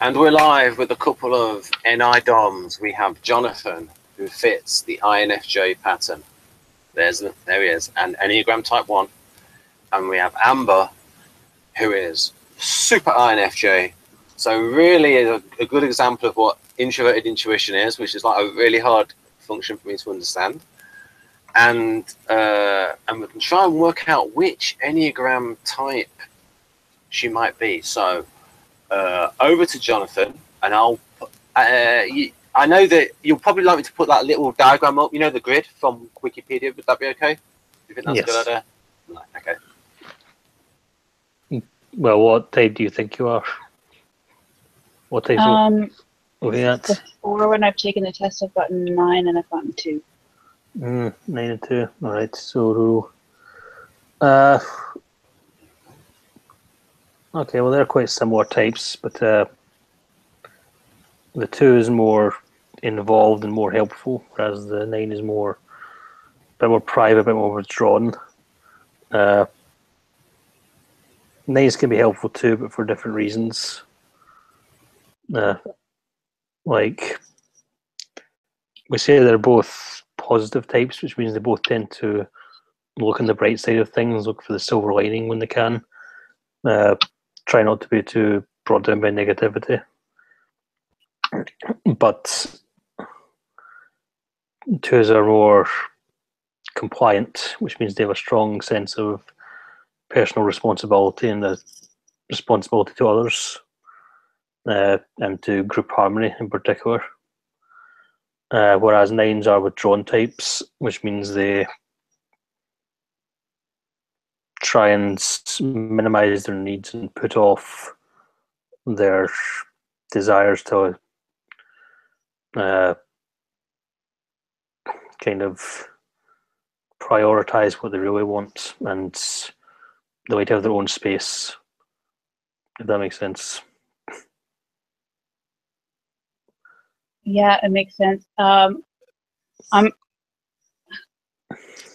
And we're live with a couple of NI DOMs. We have Jonathan, who fits the INFJ pattern. There he is, and Enneagram type 1. And we have Amber, who is super INFJ. So really a good example of what introverted intuition is, which is like a really hard function for me to understand. And we can try and work out which Enneagram type she might be. So over to Jonathan, and I know that you'll probably like me to put that little diagram up, you know, the grid from Wikipedia. Would that be okay? Do you think that's a good idea? No, okay. Well, what type do you think you are? What type are you looking at? Before, when I've taken the test, I've gotten 9 and I've gotten 2. 9 and 2. All right. So, okay. Well, they're quite similar types, but the 2 is more involved and more helpful, whereas the 9 is more, a bit more private, a bit more withdrawn. 9s can be helpful too, but for different reasons. Like we say, they're both positive types, which means they both tend to look on the bright side of things, look for the silver lining when they can. Try not to be too brought down by negativity. But 2s are more compliant, which means they have a strong sense of personal responsibility and the responsibility to others, and to group harmony in particular. Whereas 9s are withdrawn types, which means they try and minimize their needs and put off their desires to kind of prioritize what they really want, and they like to have their own space, if that makes sense. Yeah, it makes sense. I'm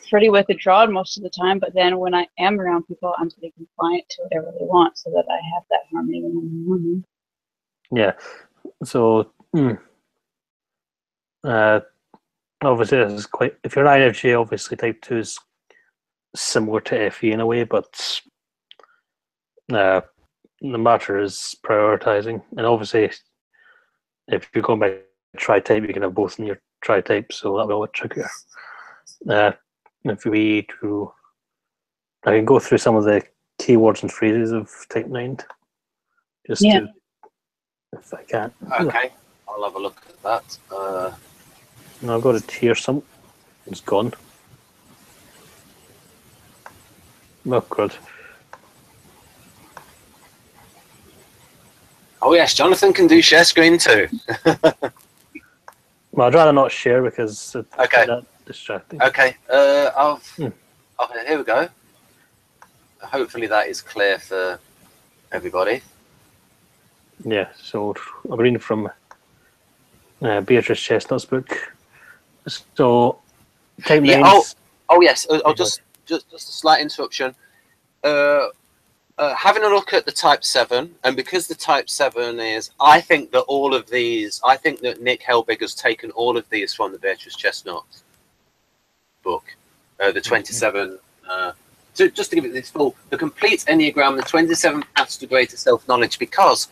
pretty withdrawn most of the time, but then when I am around people, I'm pretty compliant to whatever they want, so that I have that harmony when I'm around them. Yeah. So, obviously, this is quite. If you're an INFJ, obviously, type 2 is similar to FE in a way, but the matter is prioritizing. And obviously, if you're going by tri-type, you can have both in your tri-type, so that'll be a lot trickier. If we do, I can go through some of the keywords and phrases of type 9, just to, if I can. Okay, I'll have a look at that. No, I've got it here. It's gone. Oh, good. Oh yes, Jonathan can do share screen too. Well, I'd rather not share because it's okay. Distracting. Okay, here we go. Hopefully that is clear for everybody. Yeah, so I'm reading from Beatrice Chestnut's book. So, type 9. Yeah, oh yes. Just a slight interruption. Having a look at the type 7, and because the type 7 is, I think that all of these, I think that Nick Helbig has taken all of these from the Beatrice Chestnut book, the 27. Just to give it this full, the complete Enneagram, the 27 paths to greater self-knowledge, because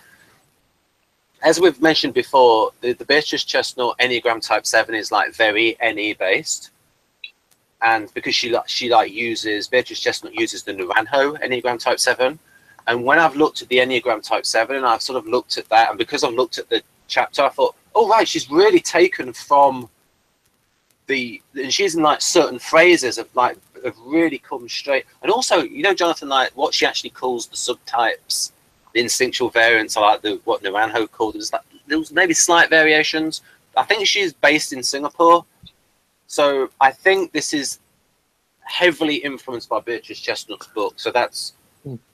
as we've mentioned before, the Beatrice Chestnut Enneagram type 7 is like very NE based. And because Beatrice Chestnut uses the Naranjo Enneagram type 7. And when I've looked at the Enneagram type 7, and I've sort of looked at that, and because I've looked at the chapter, I thought, oh, right, she's really taken from and she's in like certain phrases have really come straight. And also, you know, Jonathan, like what she actually calls the subtypes, the instinctual variants, are like what Naranjo called. There was maybe slight variations. I think she's based in Singapore. So I think this is heavily influenced by Beatrice Chestnut's book. So that's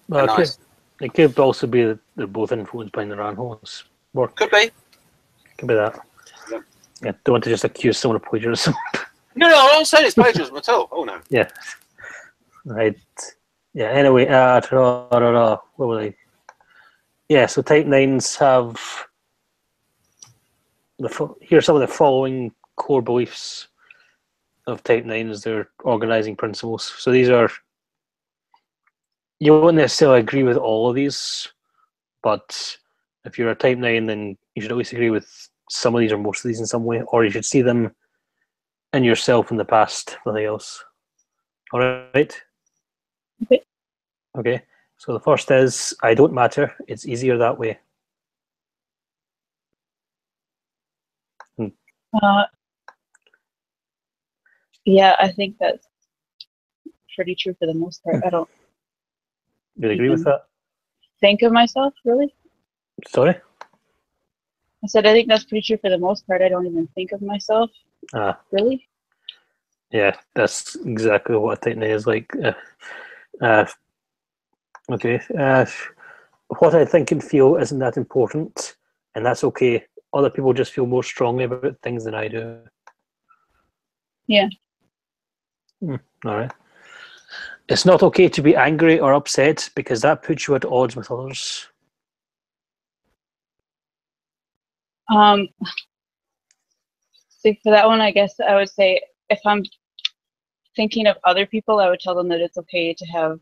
nice. It could also be that they're both influenced by Naranjo's work. Could be. Could be that. Yeah. Yeah, don't want to just accuse someone of plagiarism. No, I don't say it's plagiarism at all. Oh, no. Yeah. Right. Yeah, anyway, what were they? Yeah, so type 9s have here are some of the following core beliefs of Type 9 as their organizing principles. So these are, you won't necessarily agree with all of these, but if you're a Type 9, then you should at least agree with some of these or most of these in some way, or you should see them in yourself in the past, nothing else. All right? Okay. Okay. So the first is, I don't matter. It's easier that way. Yeah, I think that's pretty true for the most part. I don't Do you agree with that? think of myself, really. Sorry? I said I think that's pretty true for the most part. I don't even think of myself, really. Yeah, that's exactly what a Type 9 is like. Okay. What I think and feel isn't that important, and that's okay. Other people just feel more strongly about things than I do. Yeah. All right. It's not okay to be angry or upset because that puts you at odds with others. See, for that one, I guess I would say if I'm thinking of other people, I would tell them that it's okay to have,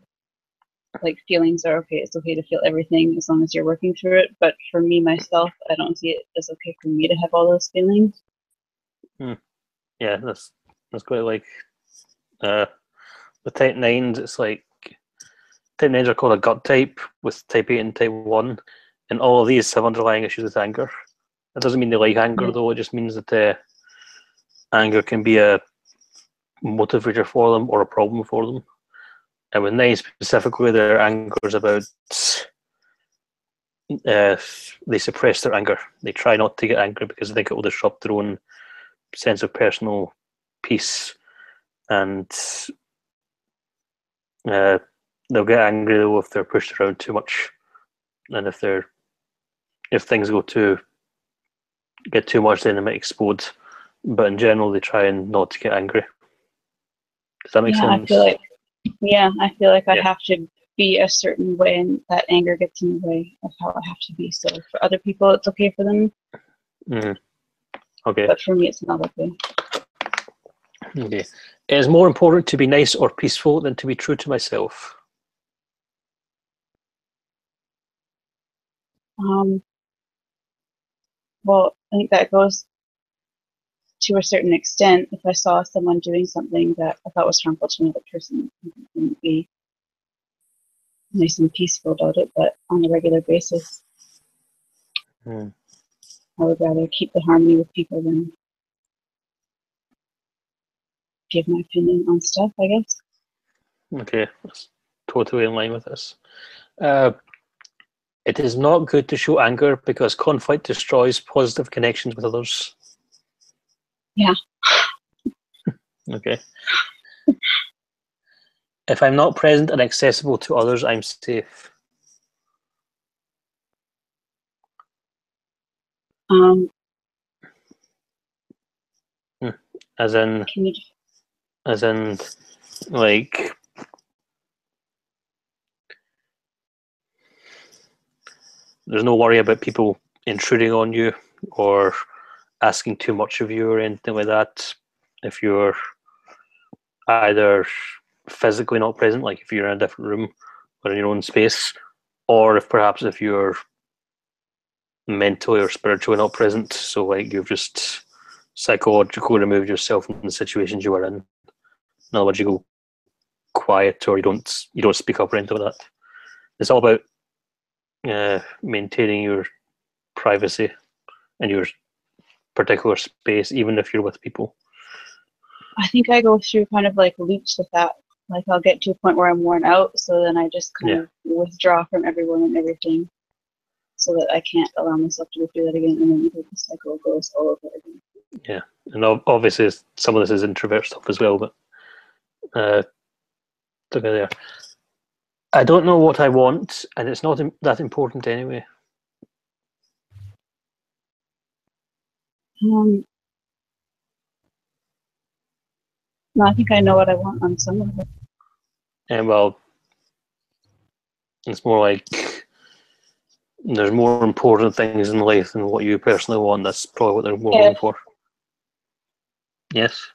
like, feelings are okay. It's okay to feel everything as long as you're working through it. But for me, myself, I don't see it as okay for me to have all those feelings. Yeah, that's quite like the Type 9s. It's like Type 9s are called a gut type with Type 8 and Type 1, and all of these have underlying issues with anger. That doesn't mean they like anger, though. It just means that anger can be a motivator for them or a problem for them. And with 9 specifically, their anger is about they suppress their anger. They try not to get angry because they think it will disrupt their own sense of personal peace, and they'll get angry though if they're pushed around too much, and if things get too much, then they might explode. But in general, they try and not to get angry. Does that make sense? I feel like I have to be a certain way, and that anger gets in the way of how I have to be. So for other people, it's okay for them. Okay. But for me, it's not okay. Okay. It is more important to be nice or peaceful than to be true to myself. Well, I think that goes to a certain extent. If I saw someone doing something that I thought was harmful to another person, I wouldn't be nice and peaceful about it. But on a regular basis, I would rather keep the harmony with people than give my opinion on stuff, I guess. Okay, that's totally in line with this. It is not good to show anger because conflict destroys positive connections with others. Yeah. Okay. If I'm not present and accessible to others, I'm safe. As in, like, there's no worry about people intruding on you or asking too much of you or anything like that. If you're either physically not present, like if you're in a different room or in your own space, or if you're mentally or spiritually not present, so like you've just psychologically removed yourself from the situations you were in. In other words, you go quiet or you don't speak up or anything like that. It's all about maintaining your privacy and your particular space, even if you're with people. I think I go through kind of like loops with that. Like I'll get to a point where I'm worn out, so then I just kind of withdraw from everyone and everything, so that I can't allow myself to go through that again, and then the cycle goes all over again. Yeah, and obviously some of this is introvert stuff as well, but look at there. I don't know what I want, and it's not that important anyway. No, I think I know what I want on some of it. And well, it's more like there's more important things in life than what you personally want. That's probably what they're more going for. Yes.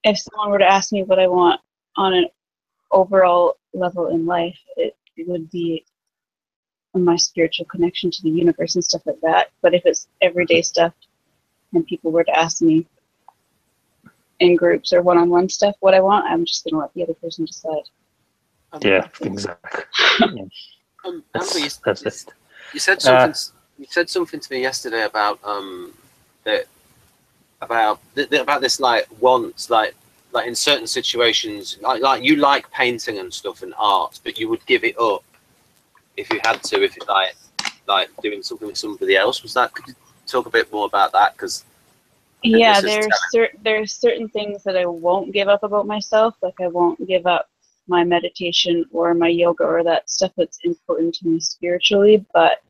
If someone were to ask me what I want on an overall level in life, it would be my spiritual connection to the universe and stuff like that. But if it's everyday stuff and people were to ask me in groups or one-on-one stuff what I want, I'm just going to let the other person decide. Yeah, exactly. Amber, That's it. You said something. You said something to me yesterday about about this like wants like in certain situations like you like painting and stuff and art, but you would give it up if you had to, if it like doing something with somebody else. Was that? Could you talk a bit more about that? Because yeah, there's certain things that I won't give up about myself. Like I won't give up my meditation or my yoga or that stuff that's important to me spiritually, but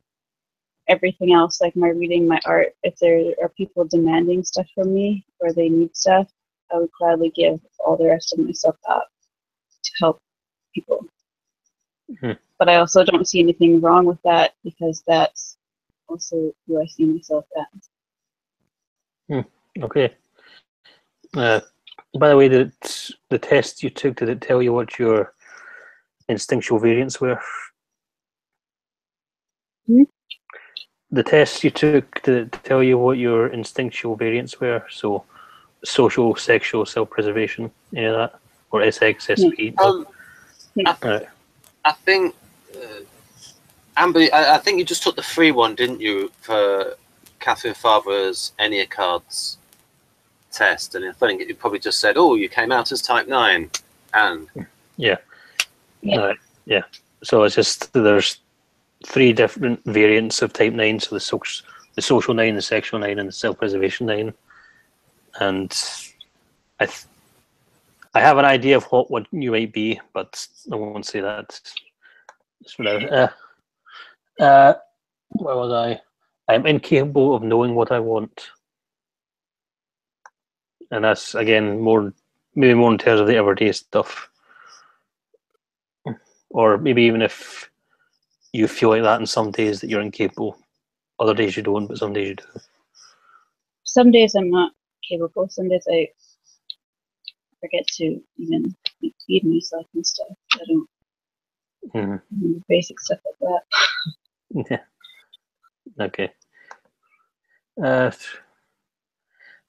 everything else, like my reading, my art, if there are people demanding stuff from me or they need stuff, I would gladly give all the rest of myself up to help people. Mm-hmm. But I also don't see anything wrong with that because that's also who I see myself as. Okay. By the way, the test you took, did it tell you what your instinctual variants were? Hmm? The test you took, did it tell you what your instinctual variants were? So, social, sexual, self-preservation, any of that? Or SXSP? I think, Amber, I think you just took the free one, didn't you, for Catherine Farber's Enneagram cards test? And I think you probably just said, "Oh, you came out as Type 9," and yeah. So it's just there's 3 different variants of Type 9. So the social 9, the sexual 9, and the self-preservation 9. And I have an idea of what you might be, but I won't say that. Where was I? I'm incapable of knowing what I want. And that's, again, maybe more in terms of the everyday stuff. Or maybe even if you feel like that in some days that you're incapable. Other days you don't, but some days you do. Some days I'm not capable. Some days I forget to even feed myself and stuff. I don't basic stuff like that. Yeah. Okay.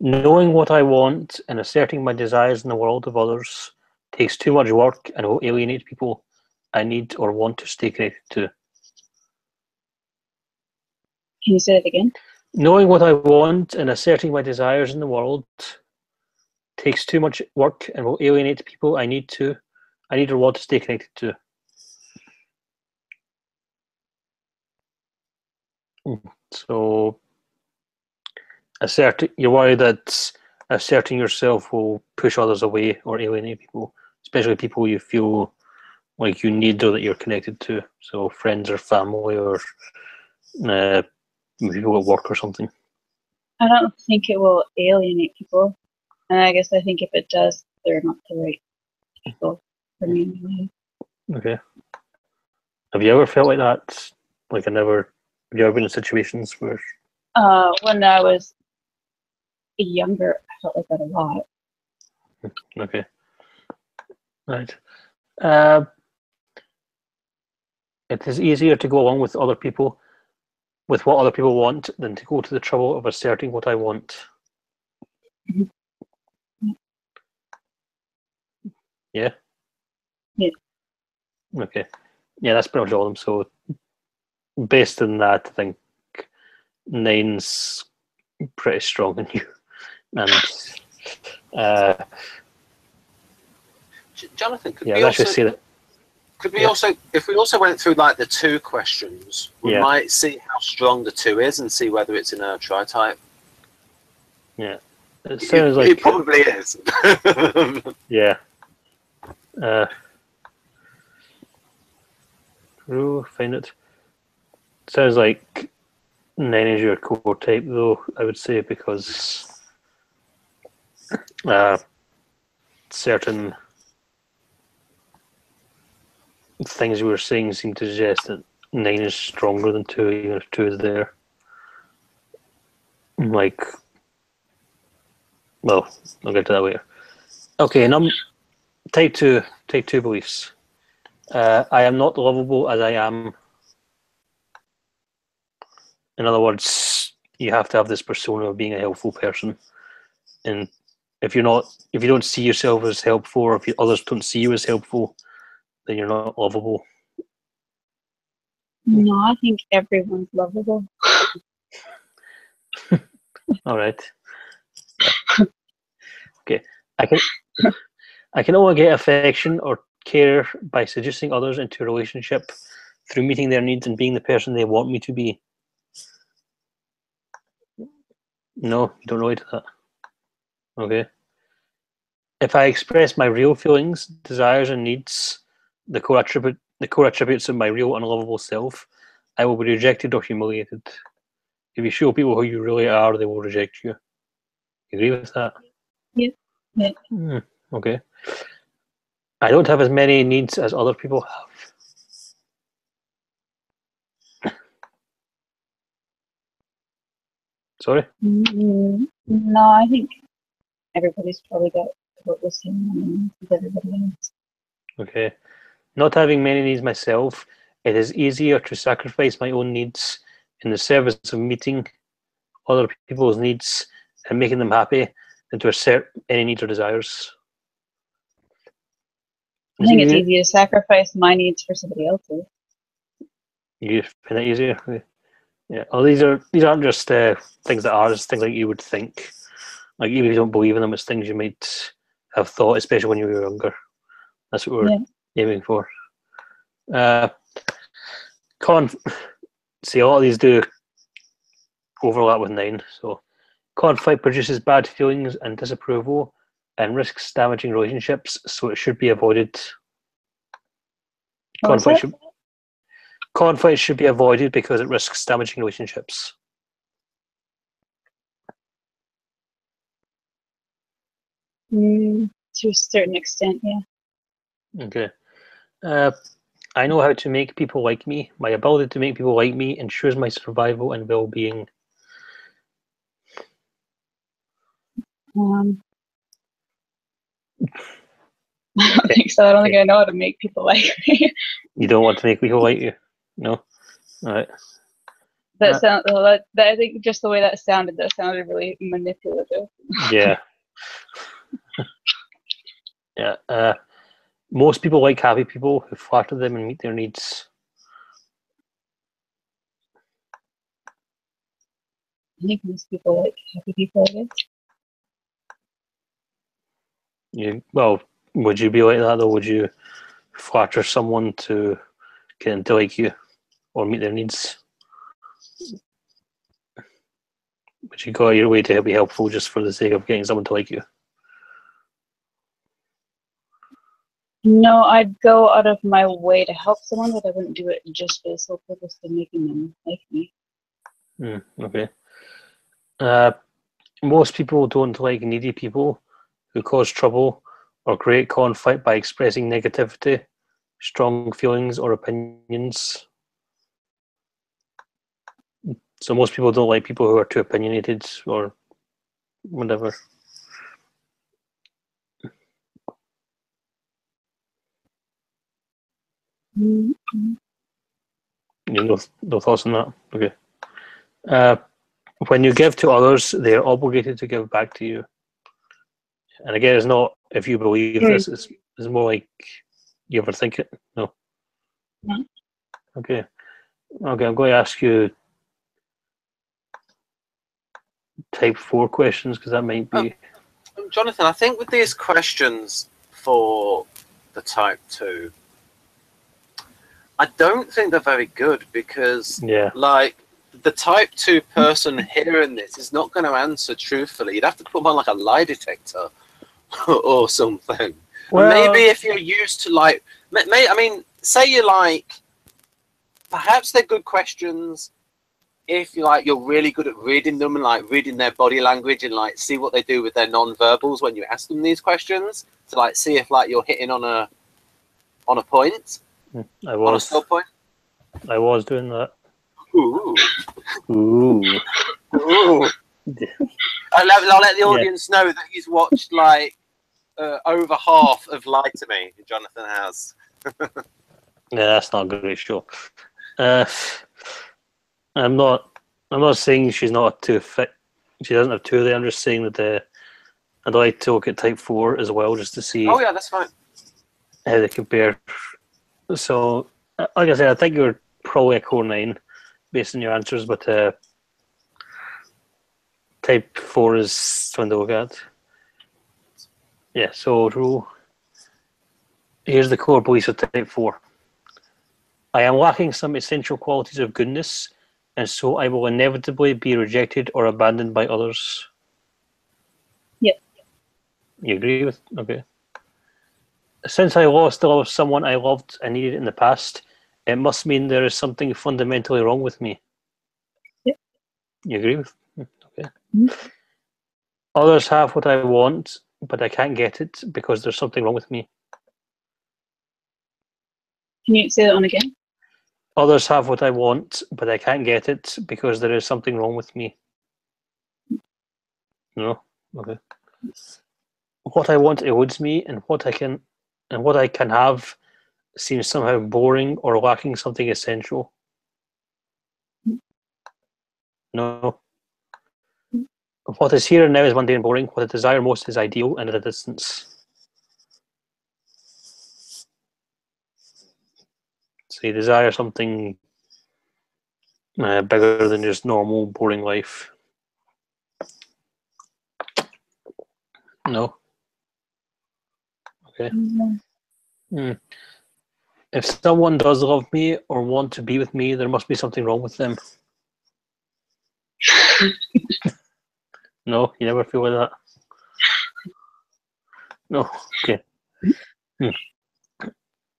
Knowing what I want and asserting my desires in the world of others takes too much work and will alienate people I need or want to stay connected to. Can you say it again? Knowing what I want and asserting my desires in the world takes too much work and will alienate people I need or want to stay connected to. So, you're worried that asserting yourself will push others away or alienate people, especially people you feel like you need or that you're connected to. So, friends or family or people at work or something. I don't think it will alienate people. And I guess I think if it does, they're not the right people for me. Okay. Have you ever felt like that? Like have you ever been in situations where... When I was younger, I felt like that a lot. Okay. Right. It is easier to go along with what other people want than to go to the trouble of asserting what I want. Yeah? Yeah. Okay. Yeah, that's pretty much all of them. So based on that, I think 9's pretty strong in you. And Jonathan, could we also, if we also went through like the 2 questions, we might see how strong the 2 is and see whether it's in a tri-type. Yeah. It sounds like it probably is. Yeah. Find it. Sounds like 9 is your core type, though, I would say, because certain things we were saying seem to suggest that 9 is stronger than 2, even if 2 is there. Like, well, I'll get to that later. Okay, type 2 beliefs. I am not lovable as I am. In other words, you have to have this persona of being a helpful person. And if you don't see yourself as helpful, or if others don't see you as helpful, then you're not lovable. No, I think everyone's lovable. All right. Okay. I can only get affection or care by seducing others into a relationship through meeting their needs and being the person they want me to be. No, you don't relate to that. Okay. If I express my real feelings, desires, and needs, the core attributes of my real unlovable self, I will be rejected or humiliated. If you show people who you really are, they will reject you. You agree with that? Yeah. Okay. I don't have as many needs as other people have. Sorry? No, I think everybody's probably got about the same as everybody else. Okay. Not having many needs myself, it is easier to sacrifice my own needs in the service of meeting other people's needs and making them happy than to assert any needs or desires. I think it's easy to sacrifice my needs for somebody else's. You find that easier? Okay. Yeah. Well, these aren't just things that are, it's things like you would think. Like, even if you don't believe in them, it's things you might have thought, especially when you were younger. That's what we're aiming for. See, a lot of these do overlap with 9. So, conflict produces bad feelings and disapproval and risks damaging relationships, so it should be avoided. Conflict should be avoided because it risks damaging relationships. To a certain extent, yeah. Okay. I know how to make people like me. My ability to make people like me ensures my survival and well-being. I don't think so. I don't think I know how to make people like me. You don't want to make people like you? No? All right. I think just the way that sounded really manipulative. Yeah. Yeah. Most people like happy people who flatter them and meet their needs. I think most people like happy people, I guess. Well, would you be like that, though? Would you flatter someone to get them to like you or meet their needs? Would you go out your way to be helpful just for the sake of getting someone to like you? No, I'd go out of my way to help someone, but I wouldn't do it just for the sole purpose of making them like me. Okay. Most people don't like needy people who cause trouble or create conflict by expressing negativity, strong feelings, or opinions. So most people don't like people who are too opinionated or whatever. No thoughts on that? Okay. When you give to others, they are obligated to give back to you. And again, it's not if you believe this, it's more like you ever think it. No. Okay. I'm going to ask you type 4 questions because that might be... Jonathan, I think with these questions for the type 2, I don't think they're very good because, like, the type 2 person hearing this is not going to answer truthfully. You'd have to put them on, like, a lie detector or something. Well, maybe if you're used to, like... I mean, say you like... Perhaps they're good questions if you're really good at reading them and like reading their body language and like see what they do with their non-verbals when you ask them these questions to like see if like you're hitting on a point. I was. On a sub point. I was doing that. Ooh. Ooh. Ooh. I'll let the audience know that he's watched like over half of Lie to Me. Jonathan has. Yeah, that's not a great show. I'm not saying she's not too fit. She doesn't have two. I'm just saying that I'd like to look at type 4 as well, just to see Oh yeah, that's fine. how they compare. So, like I said, I think you're probably a core 9 based on your answers, but type 4 is something to look at. Yeah, so rule. Here's the core beliefs of type 4. I am lacking some essential qualities of goodness, and so I will inevitably be rejected or abandoned by others. Yep. You agree with? Okay. Since I lost the love of someone I loved and needed in the past, it must mean there is something fundamentally wrong with me. Yep. You agree with? Okay. Mm-hmm. Others have what I want, but I can't get it because there's something wrong with me. Can you say that one again? Others have what I want, but I can't get it because there is something wrong with me. No? Okay. What I want eludes me, and what I can have seems somehow boring or lacking something essential. No. What is here and now is mundane and boring. What I desire most is ideal and at a distance. So you desire something bigger than just normal, boring life. No. Okay. Mm-hmm. If someone does love me or want to be with me, there must be something wrong with them. No, you never feel like that. No. Okay.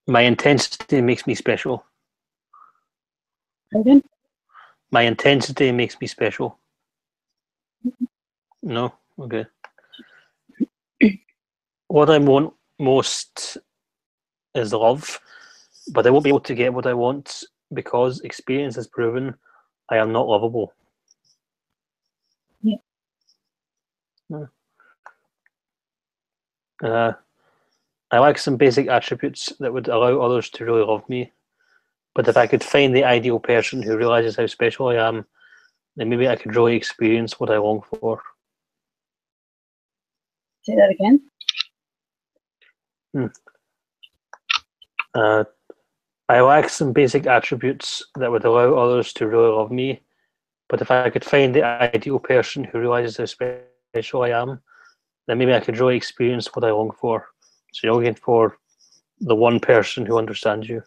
My intensity makes me special. Pardon? My intensity makes me special. No? Okay. What I want most is love, but I won't be able to get what I want because experience has proven I am not lovable. Yeah. I like some basic attributes that would allow others to really love me, but if I could find the ideal person who realizes how special I am, then maybe I could really experience what I long for. Say that again. I lack some basic attributes that would allow others to really love me, but if I could find the ideal person who realizes how special I am, then maybe I could really experience what I long for. So you're looking for the one person who understands you.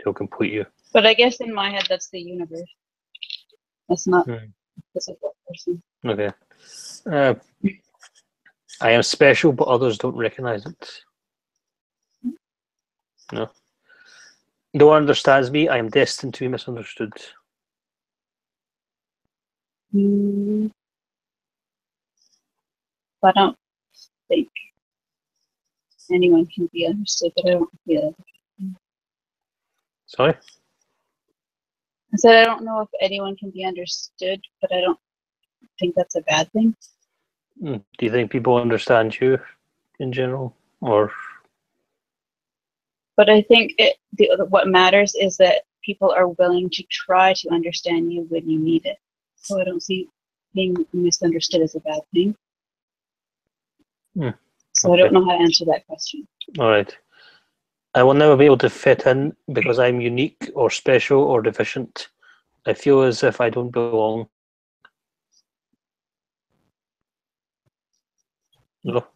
Who'll complete you. But I guess in my head, that's the universe. That's not a specific person. Okay. I am special, but others don't recognize it. No. No one understands me. I am destined to be misunderstood. I don't think anyone can be understood, but I don't feel it. Sorry? I said I don't know if anyone can be understood, but I don't think that's a bad thing. Do you think people understand you in general, or? But I think what matters is that people are willing to try to understand you when you need it. So I don't see being misunderstood as a bad thing. So Okay. I don't know how to answer that question. All right. I will never be able to fit in because I'm unique or special or deficient. I feel as if I don't belong. No.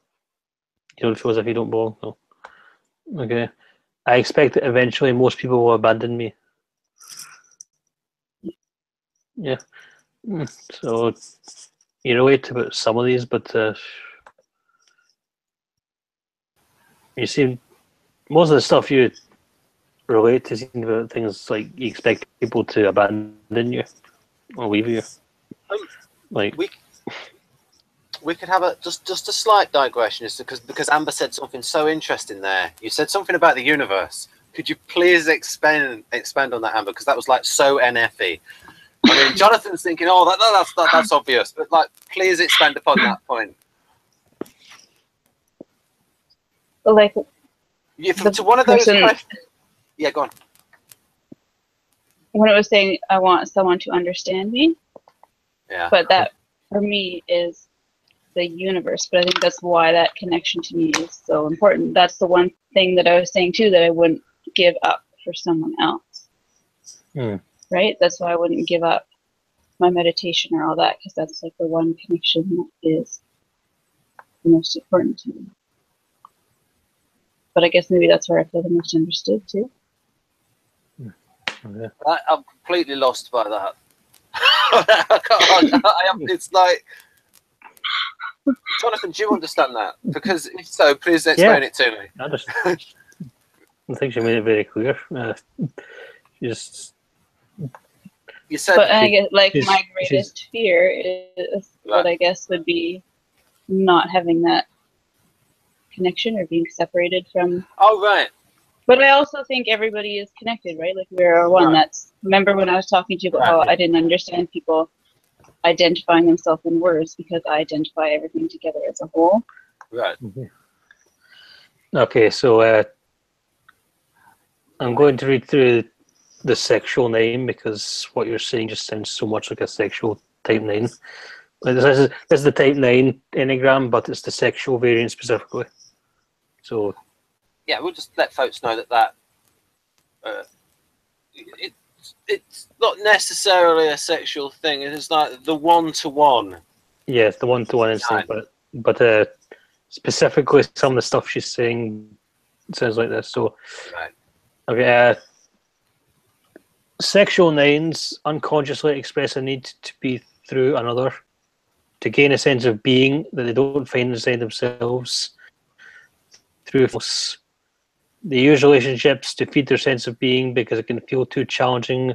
You don't feel as if you don't belong? No. Okay. I expect that eventually most people will abandon me. Yeah. So you relate to about some of these, but you see, most of the stuff you relate to seem about things like you expect people to abandon you or leave you. Like we could have a just a slight digression, is because Amber said something so interesting there. You said something about the universe. Could you please expand on that, Amber? Because that was like so NF-y. I mean, Jonathan's thinking, oh, that's obvious, but like, please expand upon that point. Like, To one of those questions. Yeah, go on. When it was saying, I want someone to understand me. Yeah. But that, for me, is the universe. But I think that's why that connection to me is so important. That's the one thing that I was saying, too, that I wouldn't give up for someone else. Right? That's why I wouldn't give up my meditation or all that, because that's like the one connection that is the most important to me. But I guess maybe that's where I feel the most understood, too. Yeah. I'm completely lost by that. I am. It's like, Jonathan, do you understand that? Because if so, please explain it to me. I think she made it very clear. You said, but I guess like my greatest fear is what I guess would be not having that connection or being separated from. Oh, right. But I also think everybody is connected, right? Like we're one. Right. That's, remember when I was talking to you about how I didn't understand people identifying themselves in words, because I identify everything together as a whole. Right. Okay, so I'm going to read through the sexual name, because what you're saying just sounds so much like a sexual type 9. This is the type 9 Enneagram, but it's the sexual variant specifically. So yeah, we'll just let folks know that it's not necessarily a sexual thing. It's like the one-to-one. Yes, the one-to-one instinct, but specifically some of the stuff she's saying sounds like this. So, okay, sexual 9s unconsciously express a need to be through another, to gain a sense of being that they don't find inside themselves. Through they use relationships to feed their sense of being, because it can feel too challenging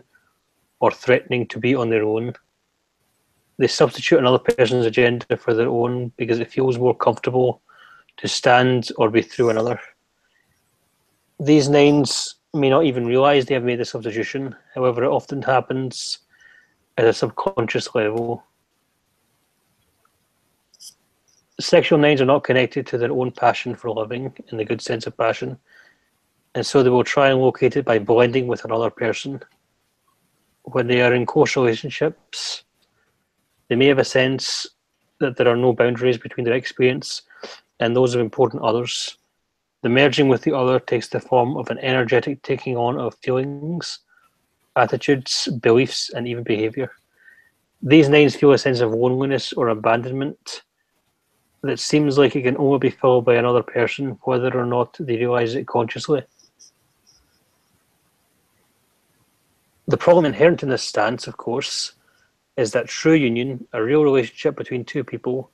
or threatening to be on their own. They substitute another person's agenda for their own, because it feels more comfortable to stand or be through another. These 9s may not even realize they have made the substitution. However, it often happens at a subconscious level. Sexual 9s are not connected to their own passion for living, in the good sense of passion, and so they will try and locate it by blending with another person. When they are in close relationships, they may have a sense that there are no boundaries between their experience and those of important others. The merging with the other takes the form of an energetic taking on of feelings, attitudes, beliefs, and even behavior. These 9s feel a sense of loneliness or abandonment that seems like it can only be filled by another person, whether or not they realize it consciously. The problem inherent in this stance, of course, is that true union, a real relationship between two people,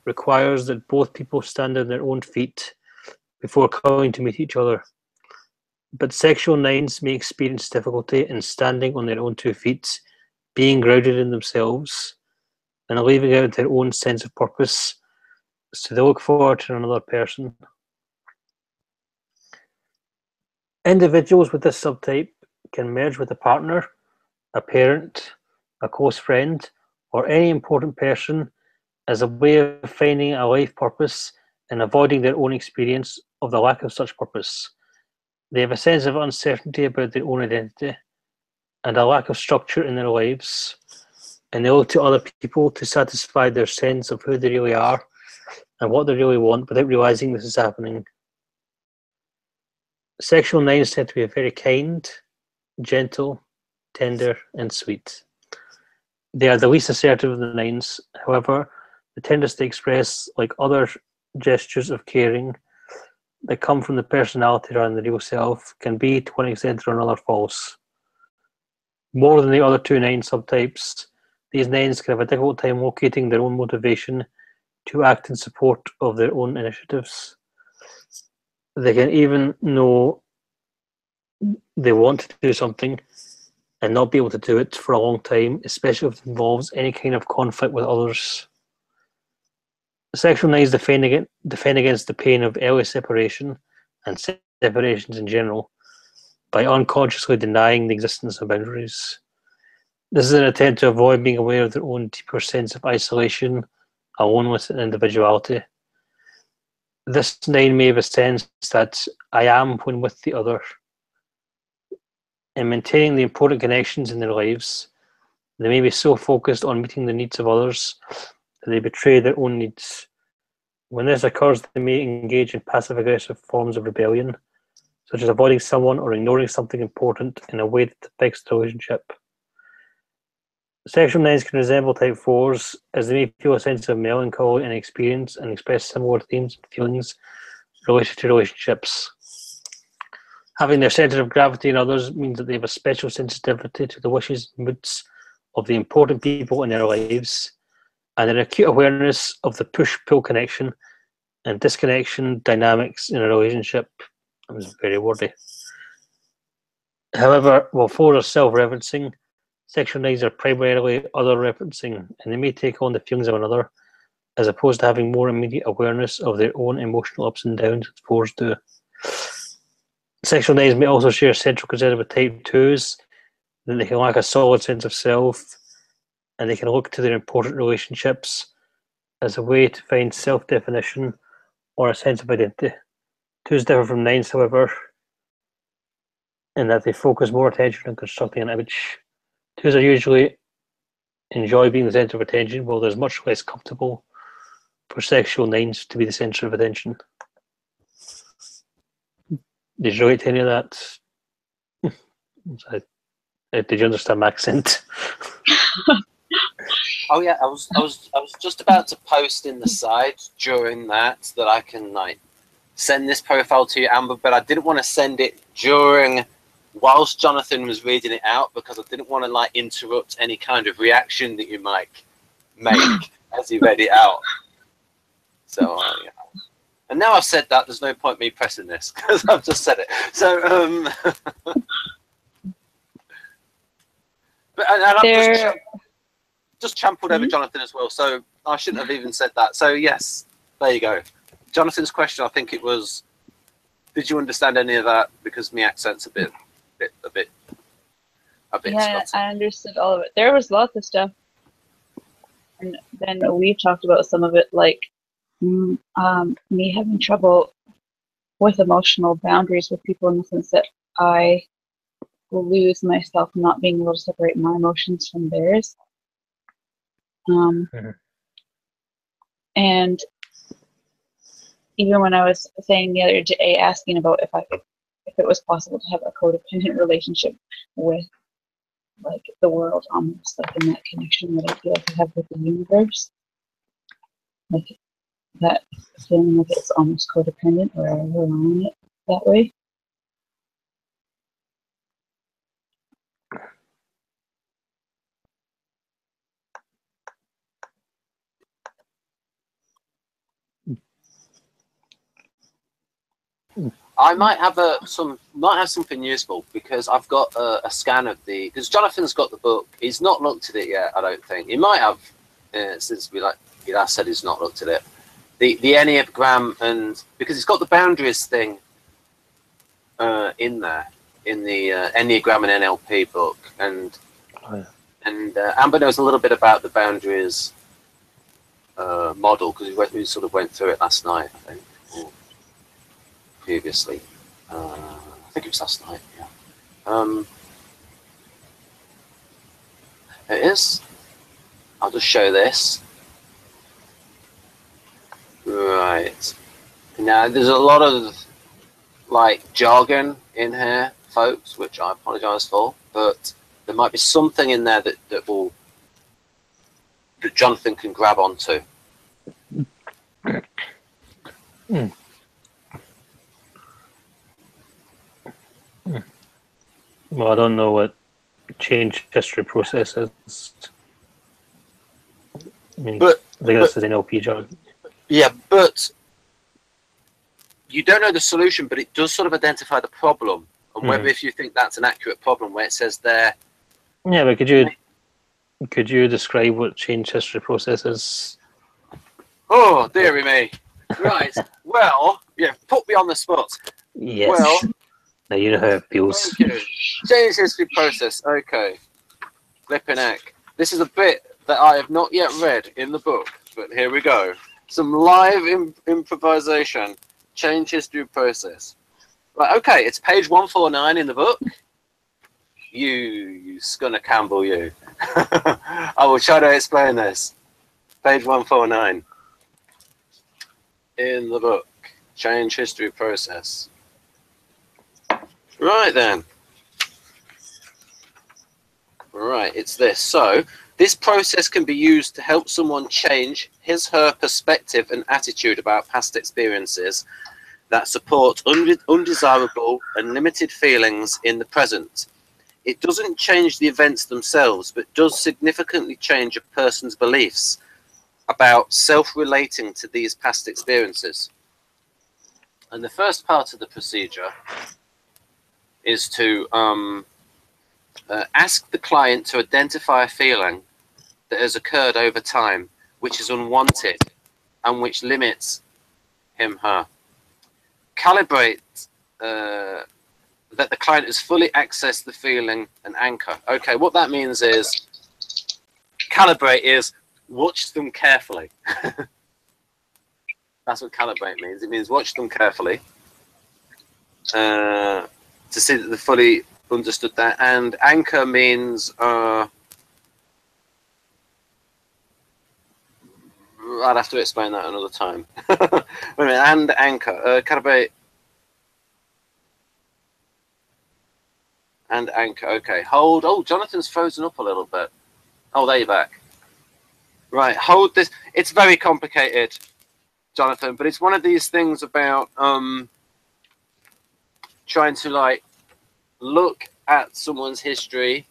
requires that both people stand on their own feet before coming to meet each other. But sexual 9s may experience difficulty in standing on their own 2 feet, being grounded in themselves, and leaving out their own sense of purpose, so they look forward to another person. Individuals with this subtype can merge with a partner, a parent, a close friend, or any important person as a way of finding a life purpose and avoiding their own experience of the lack of such purpose. They have a sense of uncertainty about their own identity and a lack of structure in their lives, and they look to other people to satisfy their sense of who they really are and what they really want without realizing this is happening. Sexual 9s tend to be very kind, gentle, tender, and sweet. They are the least assertive of the 9s. However, the tenderness they express, like other gestures of caring that come from the personality rather than the real self, can be, to one extent or another, false. More than the other 2 9 subtypes, these 9s can have a difficult time locating their own motivation to act in support of their own initiatives. They can even know they want to do something and not be able to do it for a long time, especially if it involves any kind of conflict with others. Sexual 9s defend against the pain of early separation and separations in general by unconsciously denying the existence of boundaries. This is an attempt to avoid being aware of their own deeper sense of isolation, aloneness, and individuality. This 9 may have a sense that I am when with the other. In maintaining the important connections in their lives, they may be so focused on meeting the needs of others that they betray their own needs. When this occurs, they may engage in passive-aggressive forms of rebellion, such as avoiding someone or ignoring something important in a way that affects the relationship. Sexual 9s can resemble type 4s, as they may feel a sense of melancholy and experience and express similar themes and feelings related to relationships. Having their centre of gravity in others means that they have a special sensitivity to the wishes and moods of the important people in their lives, and an acute awareness of the push-pull connection and disconnection dynamics in a relationship. That was very wordy. However, while 4s are self-referencing, sexual 9s are primarily other-referencing, and they may take on the feelings of another, as opposed to having more immediate awareness of their own emotional ups and downs as 4s do. Sexual 9s may also share central concern with type 2s, that they can lack a solid sense of self, and they can look to their important relationships as a way to find self-definition or a sense of identity. 2s differ from 9s, however, in that they focus more attention on constructing an image. 2s are usually enjoy being the centre of attention, while there's much less comfortable for sexual 9s to be the centre of attention. Did you relate to any of that? Did you understand my accent? Oh yeah, I was just about to post in the side during that I can like send this profile to you, Amber, but I didn't want to send it whilst Jonathan was reading it out, because I didn't want to like interrupt any kind of reaction that you might make as he read it out. So yeah. And now I've said that, there's no point me pressing this because I've just said it. So but and I've just trampled over Jonathan as well, so I shouldn't have even said that. So yes, there you go. Jonathan's question, I think it was, did you understand any of that? Because my accent's a bit Yeah, Scottish. I understood all of it. There was lots of stuff, and then we talked about some of it, like me having trouble with emotional boundaries with people, in the sense that I will lose myself not being able to separate my emotions from theirs. And even when I was saying the other day, asking about if it was possible to have a codependent relationship with like the world, almost like in that connection that I feel like I have with the universe, like that feeling like it's almost codependent, or I rely on it that way. I might have something useful, because I've got a scan of because Jonathan's got the book. He's not looked at it yet, I don't think. He might have, since he last said he's not looked at it. The Enneagram, and because it's got the boundaries thing in there, in the Enneagram and NLP book, and Amber knows a little bit about the boundaries model, because we sort of went through it last night, I think. Previously, I think it was last night. Yeah, it is. I'll just show this. Right now, there's a lot of like jargon in here, folks, which I apologise for, but there might be something in there that Jonathan can grab onto. Well, I don't know what change history process is. I mean, I think this is NLP jargon. Yeah, but you don't know the solution, but it does sort of identify the problem, and whether if you think that's an accurate problem, where it says there. Yeah, but could you describe what change history process is? Oh, dearie me. Right. Well, yeah, put me on the spot. Yes. Well, now you know how it feels. thank you. Change history process. Okay. Flipping heck. This is a bit that I have not yet read in the book, but here we go. Some live improvisation. Change history process. Right, okay, it's page 149 in the book. You Scunner Campbell, you. I will try to explain this. Page 149 in the book. Change history process. Right then. Right, it's this. So, this process can be used to help someone change his/her perspective and attitude about past experiences that support undesirable and limited feelings in the present. It doesn't change the events themselves, but does significantly change a person's beliefs about self-relating to these past experiences. And the first part of the procedure is to ask the client to identify a feeling that has occurred over time, which is unwanted and which limits him/her. Calibrate that the client has fully accessed the feeling and anchor. Okay, what that means is calibrate is watch them carefully. That's what calibrate means. It means watch them carefully to see that they fully understood that. And anchor means I'd have to explain that another time. Wait a minute. And anchor, calibrate. And anchor. Okay, hold. Oh, Jonathan's frozen up a little bit. Oh, there you're back. Right, hold this. It's very complicated, Jonathan, but it's one of these things about trying to like look at someone's history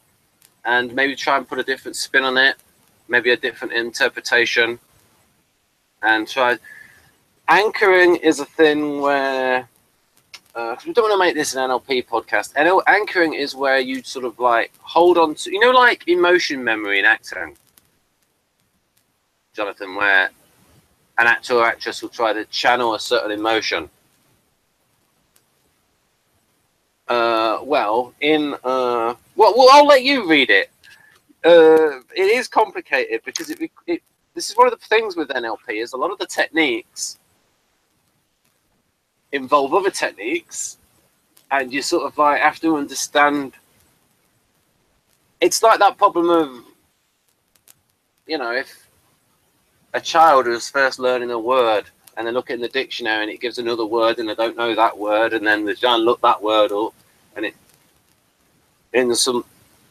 and maybe try and put a different spin on it, maybe a different interpretation, and try. Anchoring is a thing where we don't want to make this an NLP podcast. Anchoring is where you sort of like hold on to, you know, like emotion memory in acting, Jonathan, where an actor or actress will try to channel a certain emotion. Well, I'll let you read it. It is complicated because this is one of the things with NLP is a lot of the techniques involve other techniques, and you sort of like have to understand. It's like that problem of, you know, if a child is first learning a word and they look in the dictionary and it gives another word and they don't know that word, and then they try and look that word up and it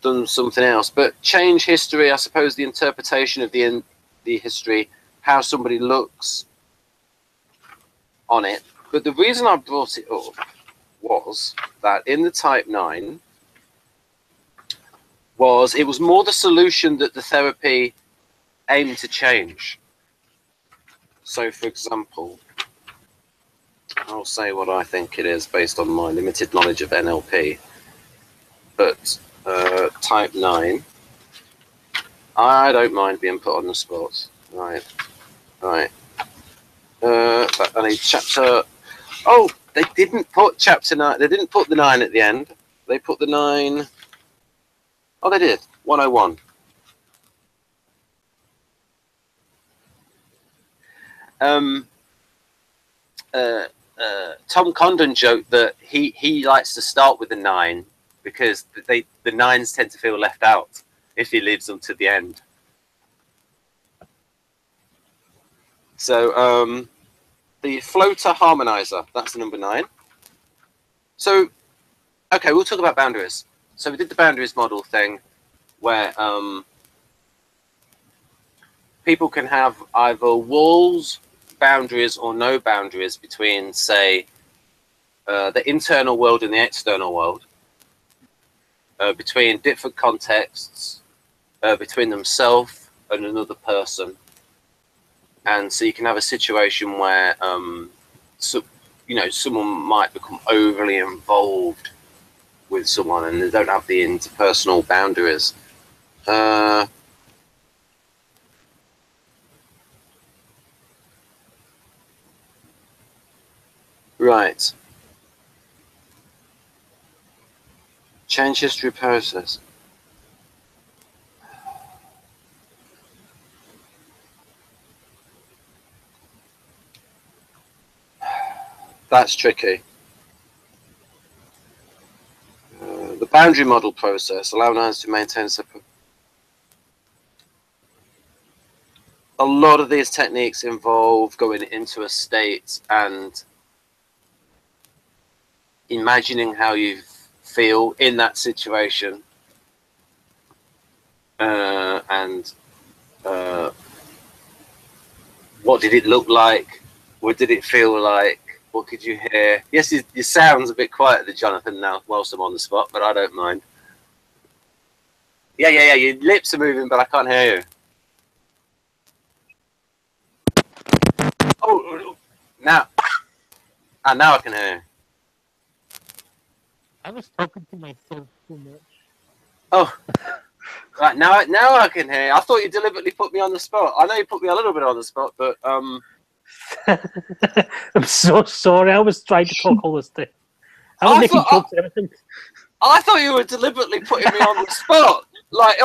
done something else. But change history, I suppose, the interpretation of the history, how somebody looks on it. But the reason I brought it up was that in the Type 9 it was more the solution that the therapy aimed to change. So, for example, I'll say what I think it is based on my limited knowledge of NLP. But Type 9, I don't mind being put on the spot. Right. I need chapter. Oh, they didn't put chapter 9. They didn't put the 9 at the end. They put the 9. Oh, they did. 101. Tom Condon joked that he likes to start with the 9 because the 9s tend to feel left out if he leaves them to the end. So the floater harmonizer, that's the number 9. So, okay, we'll talk about boundaries. So we did the boundaries model thing where people can have either walls, boundaries, or no boundaries between, say, the internal world and the external world, between different contexts, between themselves and another person. And so you can have a situation where, someone might become overly involved with someone and they don't have the interpersonal boundaries. Right. Change history process. That's tricky. The boundary model process, allow nouns to maintain separate. A lot of these techniques involve going into a state and imagining how you feel in that situation, and what did it look like? What did it feel like? What could you hear? Yes, your sound's a bit quiet there, Jonathan, now, whilst I'm on the spot, but I don't mind. Yeah, your lips are moving, but I can't hear you. Oh, now I can hear you. I was talking to myself too much. Oh, right, now I can hear you. I thought you deliberately put me on the spot. I know you put me a little bit on the spot, but I'm so sorry. I was trying to talk all this time. I was making jokes and everything. I thought you were deliberately putting me on the spot. Like,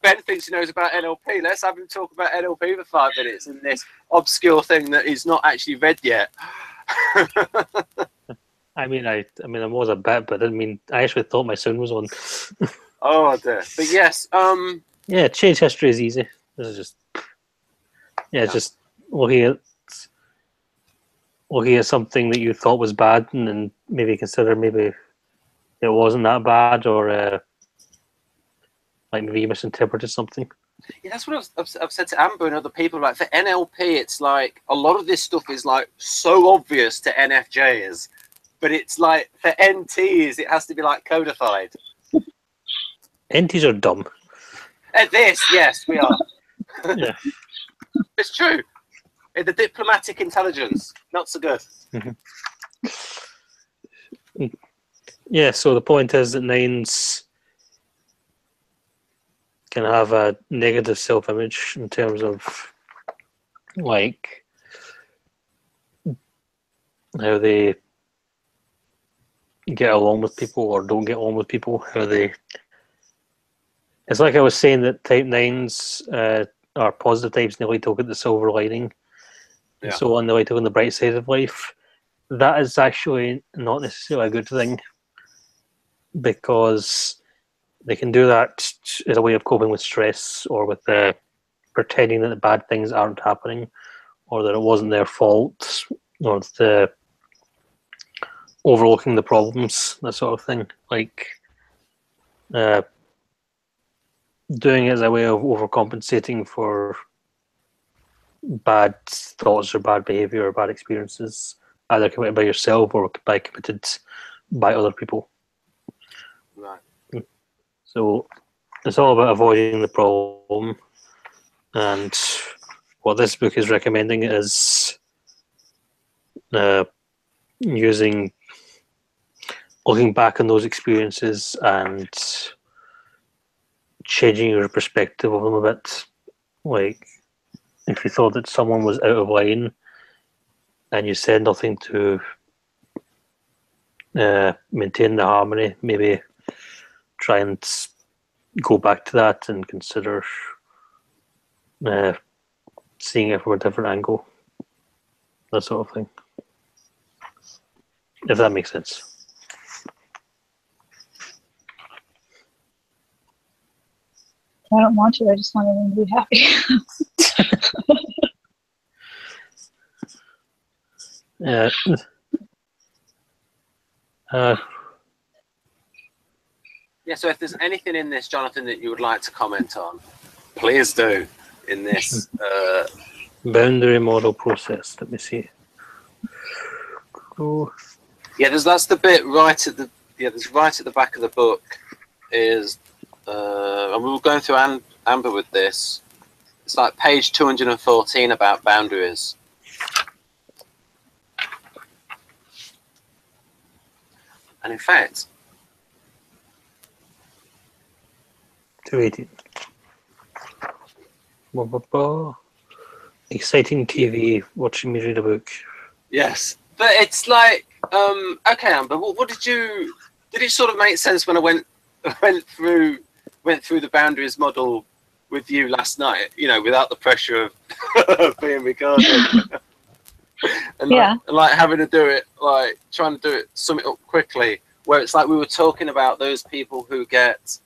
Ben thinks he knows about NLP. Let's have him talk about NLP for 5 minutes in this obscure thing that he's not actually read yet. I mean, I was a bit, but I actually thought my sound was on. Oh dear. But yes, yeah, change history is easy. This is just, just looking at something that you thought was bad, and then maybe consider maybe it wasn't that bad, or like maybe you misinterpreted something. Yeah, that's what I've said to Amber and other people. Like, for NLP, it's like a lot of this stuff is like so obvious to NFJs, but it's like for NTs, it has to be like codified. NTs are dumb. At this, yes, we are. Yeah. It's true. The diplomatic intelligence, not so good. Yeah, so the point is that 9s can have a negative self-image in terms of like how they get along with people or don't get along with people. It's like I was saying that type 9s are positive types and they like to look at the silver lining. Yeah. And so on, they like to look on the bright side of life. That is actually not necessarily a good thing, because they can do that as a way of coping with stress, or with pretending that the bad things aren't happening, or that it wasn't their fault, or overlooking the problems, that sort of thing. Like doing it as a way of overcompensating for bad thoughts or bad behavior or bad experiences, either committed by yourself or committed by other people. Right. So it's all about avoiding the problem, and what this book is recommending is looking back on those experiences and changing your perspective of them a bit. Like, if you thought that someone was out of line and you said nothing to maintain the harmony, maybe try and go back to that and consider seeing it from a different angle, that sort of thing, if that makes sense. I don't want to. I just want everyone to be happy. Yeah. Yeah, so if there's anything in this, Jonathan, that you would like to comment on, please do in this. Boundary model process. Let me see. Oh. Yeah, that's the bit right at the there's right at the back of the book is, and we were going through Amber with this. It's like page 214 about boundaries. And in fact, 218. Exciting TV, watching me read a book. yes, But it's like, okay, Amber, what did it sort of make sense when I went through the boundaries model with you last night, you know, without the pressure of being recorded. And like having to do it, like trying to do it, sum it up quickly, where it's like we were talking about those people who get,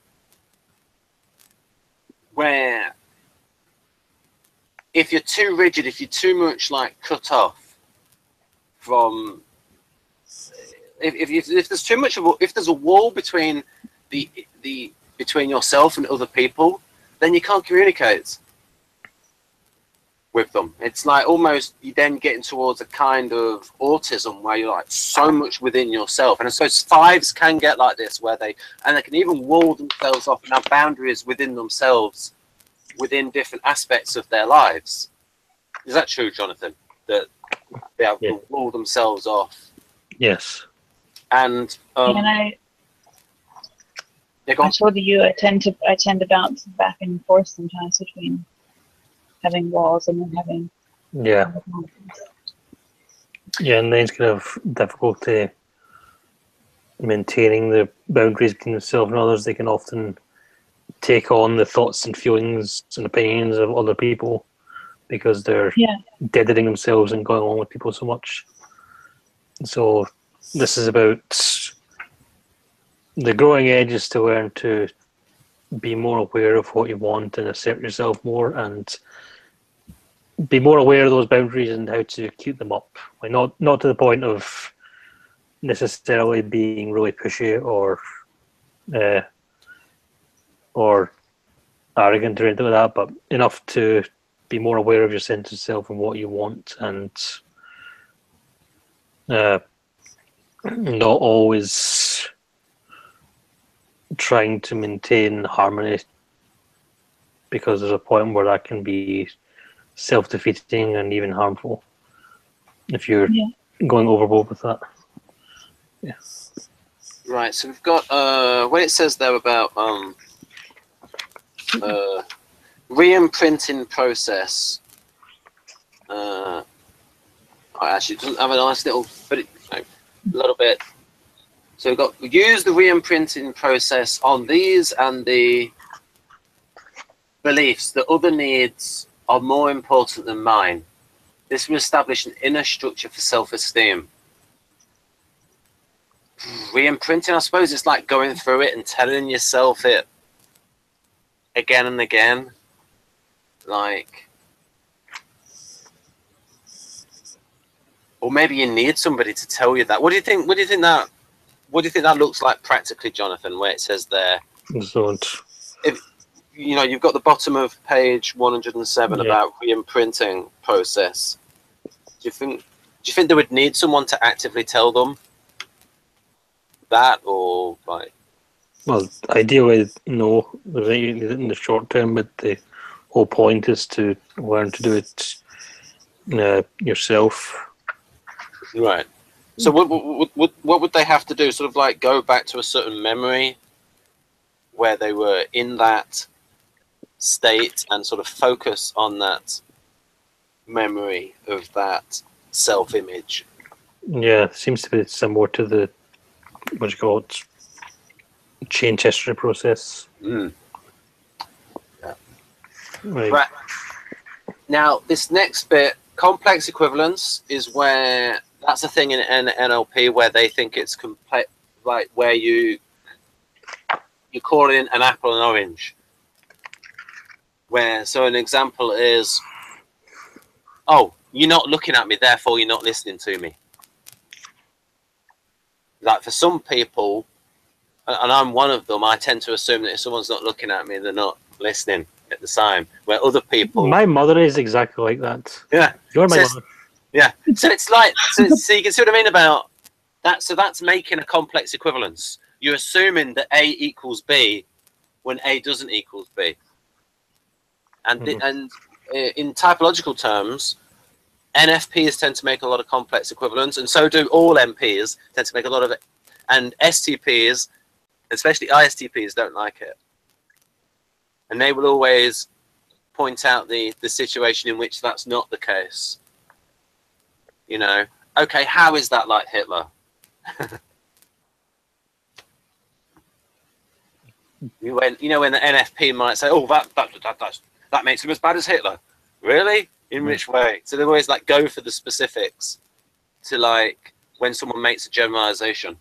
where if you're too rigid, if you're too much like cut off from, if there's too much of a, if there's a wall between between yourself and other people, then you can't communicate with them. It's like almost you then getting towards a kind of autism where you're like so much within yourself. And I suppose fives can get like this, where they can even wall themselves off and have boundaries within themselves, within different aspects of their lives. Is that true, Jonathan? That they have to wall themselves off? Yes. And I told you I tend to bounce back and forth sometimes between having walls and then having and then it's kind of difficulty maintaining the boundaries between themselves and others. They can often take on the thoughts and feelings and opinions of other people because they're deadening themselves and going on with people so much. So this is about the growing edges to learn to be more aware of what you want and assert yourself more, and be more aware of those boundaries and how to keep them up. Like not to the point of necessarily being really pushy or arrogant or anything like that, but enough to be more aware of your sense of self and what you want, and not always trying to maintain harmony, because there's a point where that can be self-defeating and even harmful if you're going overboard with that. Yeah. Right. So we've got when it says there about re-imprinting process. Actually, it doesn't have a nice little, but a little bit. So we use the re-imprinting process on these and the beliefs that other needs are more important than mine. This will establish an inner structure for self-esteem. Re-imprinting, I suppose it's like going through it and telling yourself it again and again. Like, or maybe you need somebody to tell you that. What do you think that looks like practically, Jonathan, where it says there? If you know, you've got the bottom of page 107 about re-imprinting process. Do you think they would need someone to actively tell them that, or like? Well, ideally, no. In the short term, but the whole point is to learn to do it yourself. Right. So what would they have to do? Sort of like go back to a certain memory where they were in that state and sort of focus on that memory of that self-image. Yeah, it seems to be similar to the what you call it, change history process. Yeah. Right. Now, this next bit, complex equivalence, is where that's a thing in NLP where they think it's complex, like where you're calling an apple an orange. So an example is, oh, you're not looking at me, therefore you're not listening to me. Like for some people, and I'm one of them, I tend to assume that if someone's not looking at me, they're not listening at the time. Where other people, my mother is exactly like that. Yeah, you're my mother. Yeah, so it's like, so you can see what I mean about that. So that's making a complex equivalence. You're assuming that A equals B when A doesn't equal B. And and in typological terms, NFPs tend to make a lot of complex equivalents, and so do all MPs tend to make a lot of it. And STPs, especially ISTPs, don't like it. And they will always point out the situation in which that's not the case. You know, okay, how is that like Hitler? when the NFP might say, oh, that makes him as bad as Hitler. Really? In which way? So they always like go for the specifics to like when someone makes a generalization.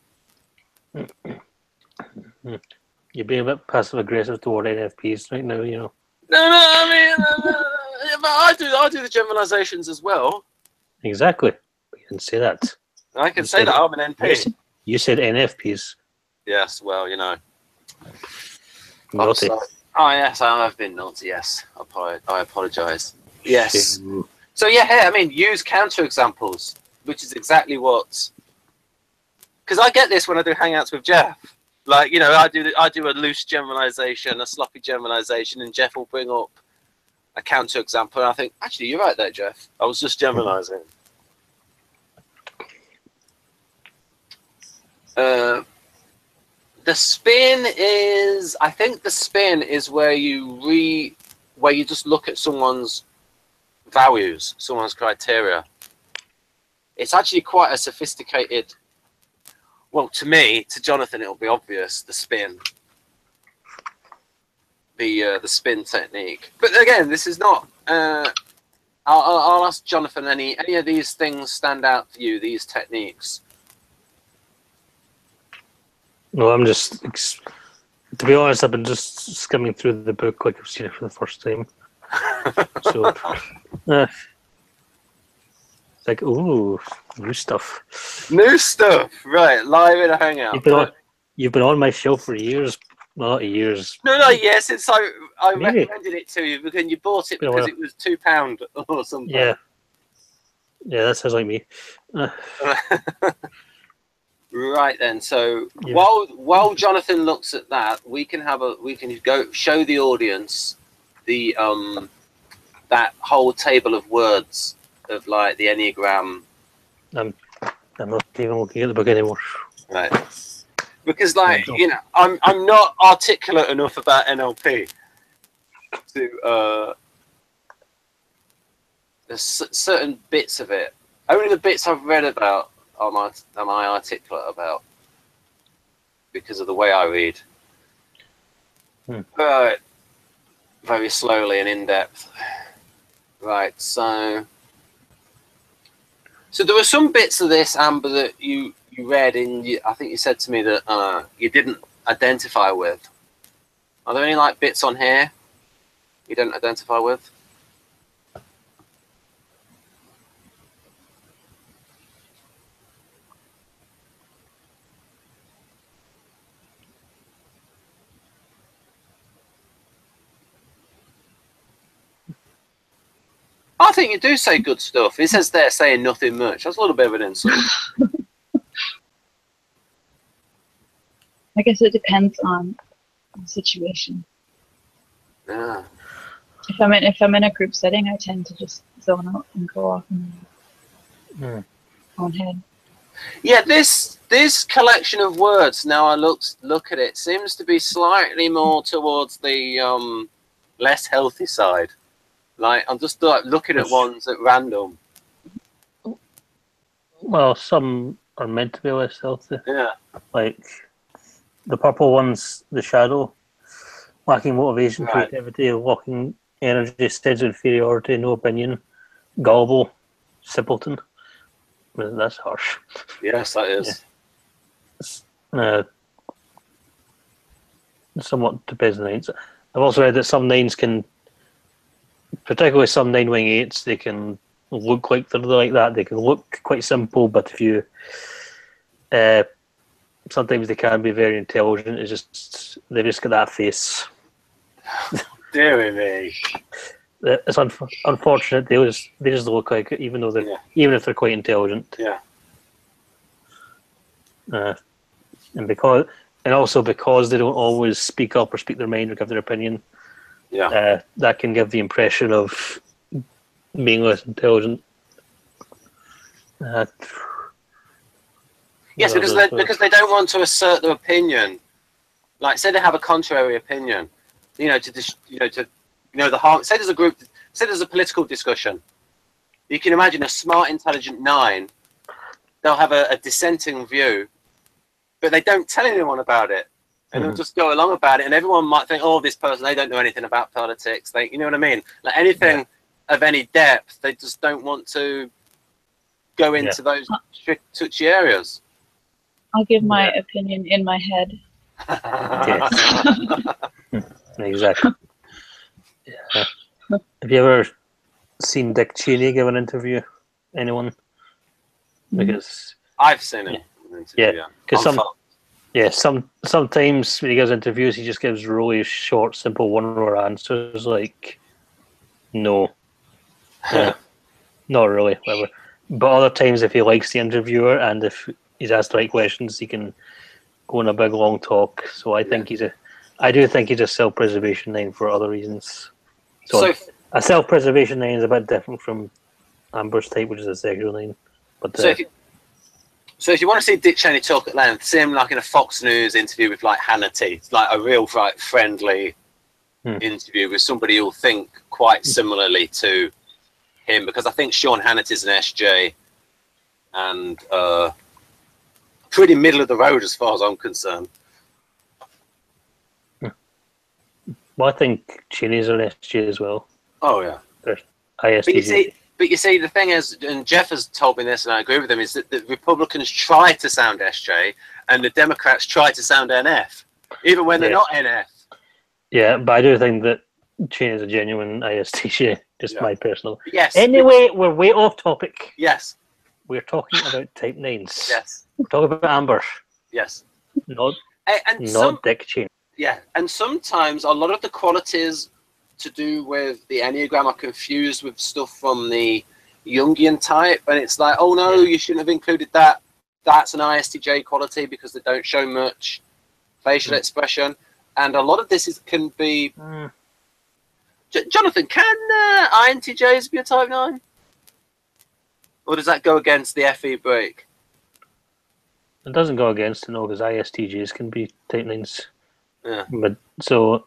You're being a bit passive aggressive toward NFPs right now, you know. No, I mean, but I do the generalizations as well. Exactly. You didn't say that. I can say that I'm an NP. You said NFPs. Yes, well, you know. Naughty. Oh, yes, I have been naughty, yes. I apologise. Yes. Shame. So, yeah, I mean, use counterexamples, which is exactly what... Because I get this when I do Hangouts with Jeff. Like, you know, I do a loose generalisation, a sloppy generalisation, and Jeff will bring up a counterexample, and I think, actually, you're right there, Jeff. I was just generalising. The spin is, I think the spin is where you just look at someone's values, someone's criteria. It's actually quite a sophisticated, well, to me, to Jonathan, it'll be obvious, the spin. The spin technique. But again, this is not, I'll ask Jonathan, any of these things stand out for you, these techniques? No, I'm just, to be honest, I've been just skimming through the book like I've seen it for the first time. So, it's like, ooh, new stuff. New stuff, right? Live in a hangout. You've been on my show for years, well, not years. No, yes, since I Maybe. recommended it to you because you bought it because it was £2 or something. Yeah, that sounds like me. Right then, so while Jonathan looks at that, we can go show the audience the that whole table of words of like the Enneagram. I'm not even looking at the book anymore. Right. Because like, you know, I'm not articulate enough about NLP to there's certain bits of it. Only the bits I've read about am I articulate about because of the way I read. Right. Very slowly and in depth. Right, so there were some bits of this, Amber, that you read and I think you said to me that you didn't identify with. Are there any like bits on here you don't identify with? I think you do say good stuff. It says there saying nothing much. That's a little bit of an insult. I guess it depends on the situation. Yeah. If I'm in a group setting, I tend to just zone out and go off in my own head. Yeah, this collection of words, now I look at it, seems to be slightly more towards the less healthy side. Like, I'm just like looking at ones at random. Well, some are meant to be less healthy. Yeah. Like the purple ones, the shadow, lacking motivation, Right. creativity, lacking energy, sense of inferiority, no opinion, gullible, simpleton. Well, that's harsh. Yes, that is. Yeah. Somewhat depends on the nines. I've also read that some nines can, particularly some 9-wing 8s, they can look like they're like that. They can look quite simple, but if you, sometimes they can be very intelligent. It's just they've just got that face. Dear me. It's unfortunate. They just look like it, even though they're even if they're quite intelligent. Yeah. And also because they don't always speak up or speak their mind or give their opinion. Yeah. That can give the impression of being less intelligent. Yes, because they don't want to assert their opinion. Like, say they have a contrary opinion, the harm. Say there's a group. Say there's a political discussion. You can imagine a smart, intelligent 9 they'll have a dissenting view, but they don't tell anyone about it. And they'll just go along about it, and everyone might think, "Oh, this person, they don't know anything about politics." You know what I mean? Like anything of any depth, they just don't want to go into those touchy areas. I'll give my opinion in my head. Yes. Exactly. Yeah. Have you ever seen Dick Cheney give an interview? Anyone? Because I've seen him. Because sometimes when he gives interviews, he just gives really short, simple one-word answers like, "No, not really," whatever. But other times, if he likes the interviewer and if he's asked the right questions, he can go on a big long talk. So I think I do think he's a self-preservation name for other reasons. So a self-preservation name is a bit different from Amber's type, which is a sexual name. But so if you want to see Dick Cheney talk at length, see him like in a Fox News interview with like Hannity. It's like a real friendly interview with somebody who'll think quite similarly to him, because I think Sean Hannity's an SJ and pretty middle of the road as far as I'm concerned. Well, I think Cheney's an SJ as well. Oh yeah. ISTJ. But you see, the thing is, and Jeff has told me this, and I agree with him, is that the Republicans try to sound SJ, and the Democrats try to sound NF, even when they're not NF. Yeah, but I do think that Cheney is a genuine ISTJ, just my personal... Yes. Anyway, we're way off topic. Yes. We're talking about type 9s. Yes. We're talking about Amber. Yes. Not Dick Cheney. Yeah, and sometimes a lot of the qualities to do with the Enneagram are confused with stuff from the Jungian type, and it's like, oh no, you shouldn't have included that. That's an ISTJ quality because they don't show much facial expression, and a lot of this can be. Jonathan, can INTJs be a type 9, or does that go against the FE break? It doesn't go against it, no, because ISTJs can be type 9s. Yeah. But so.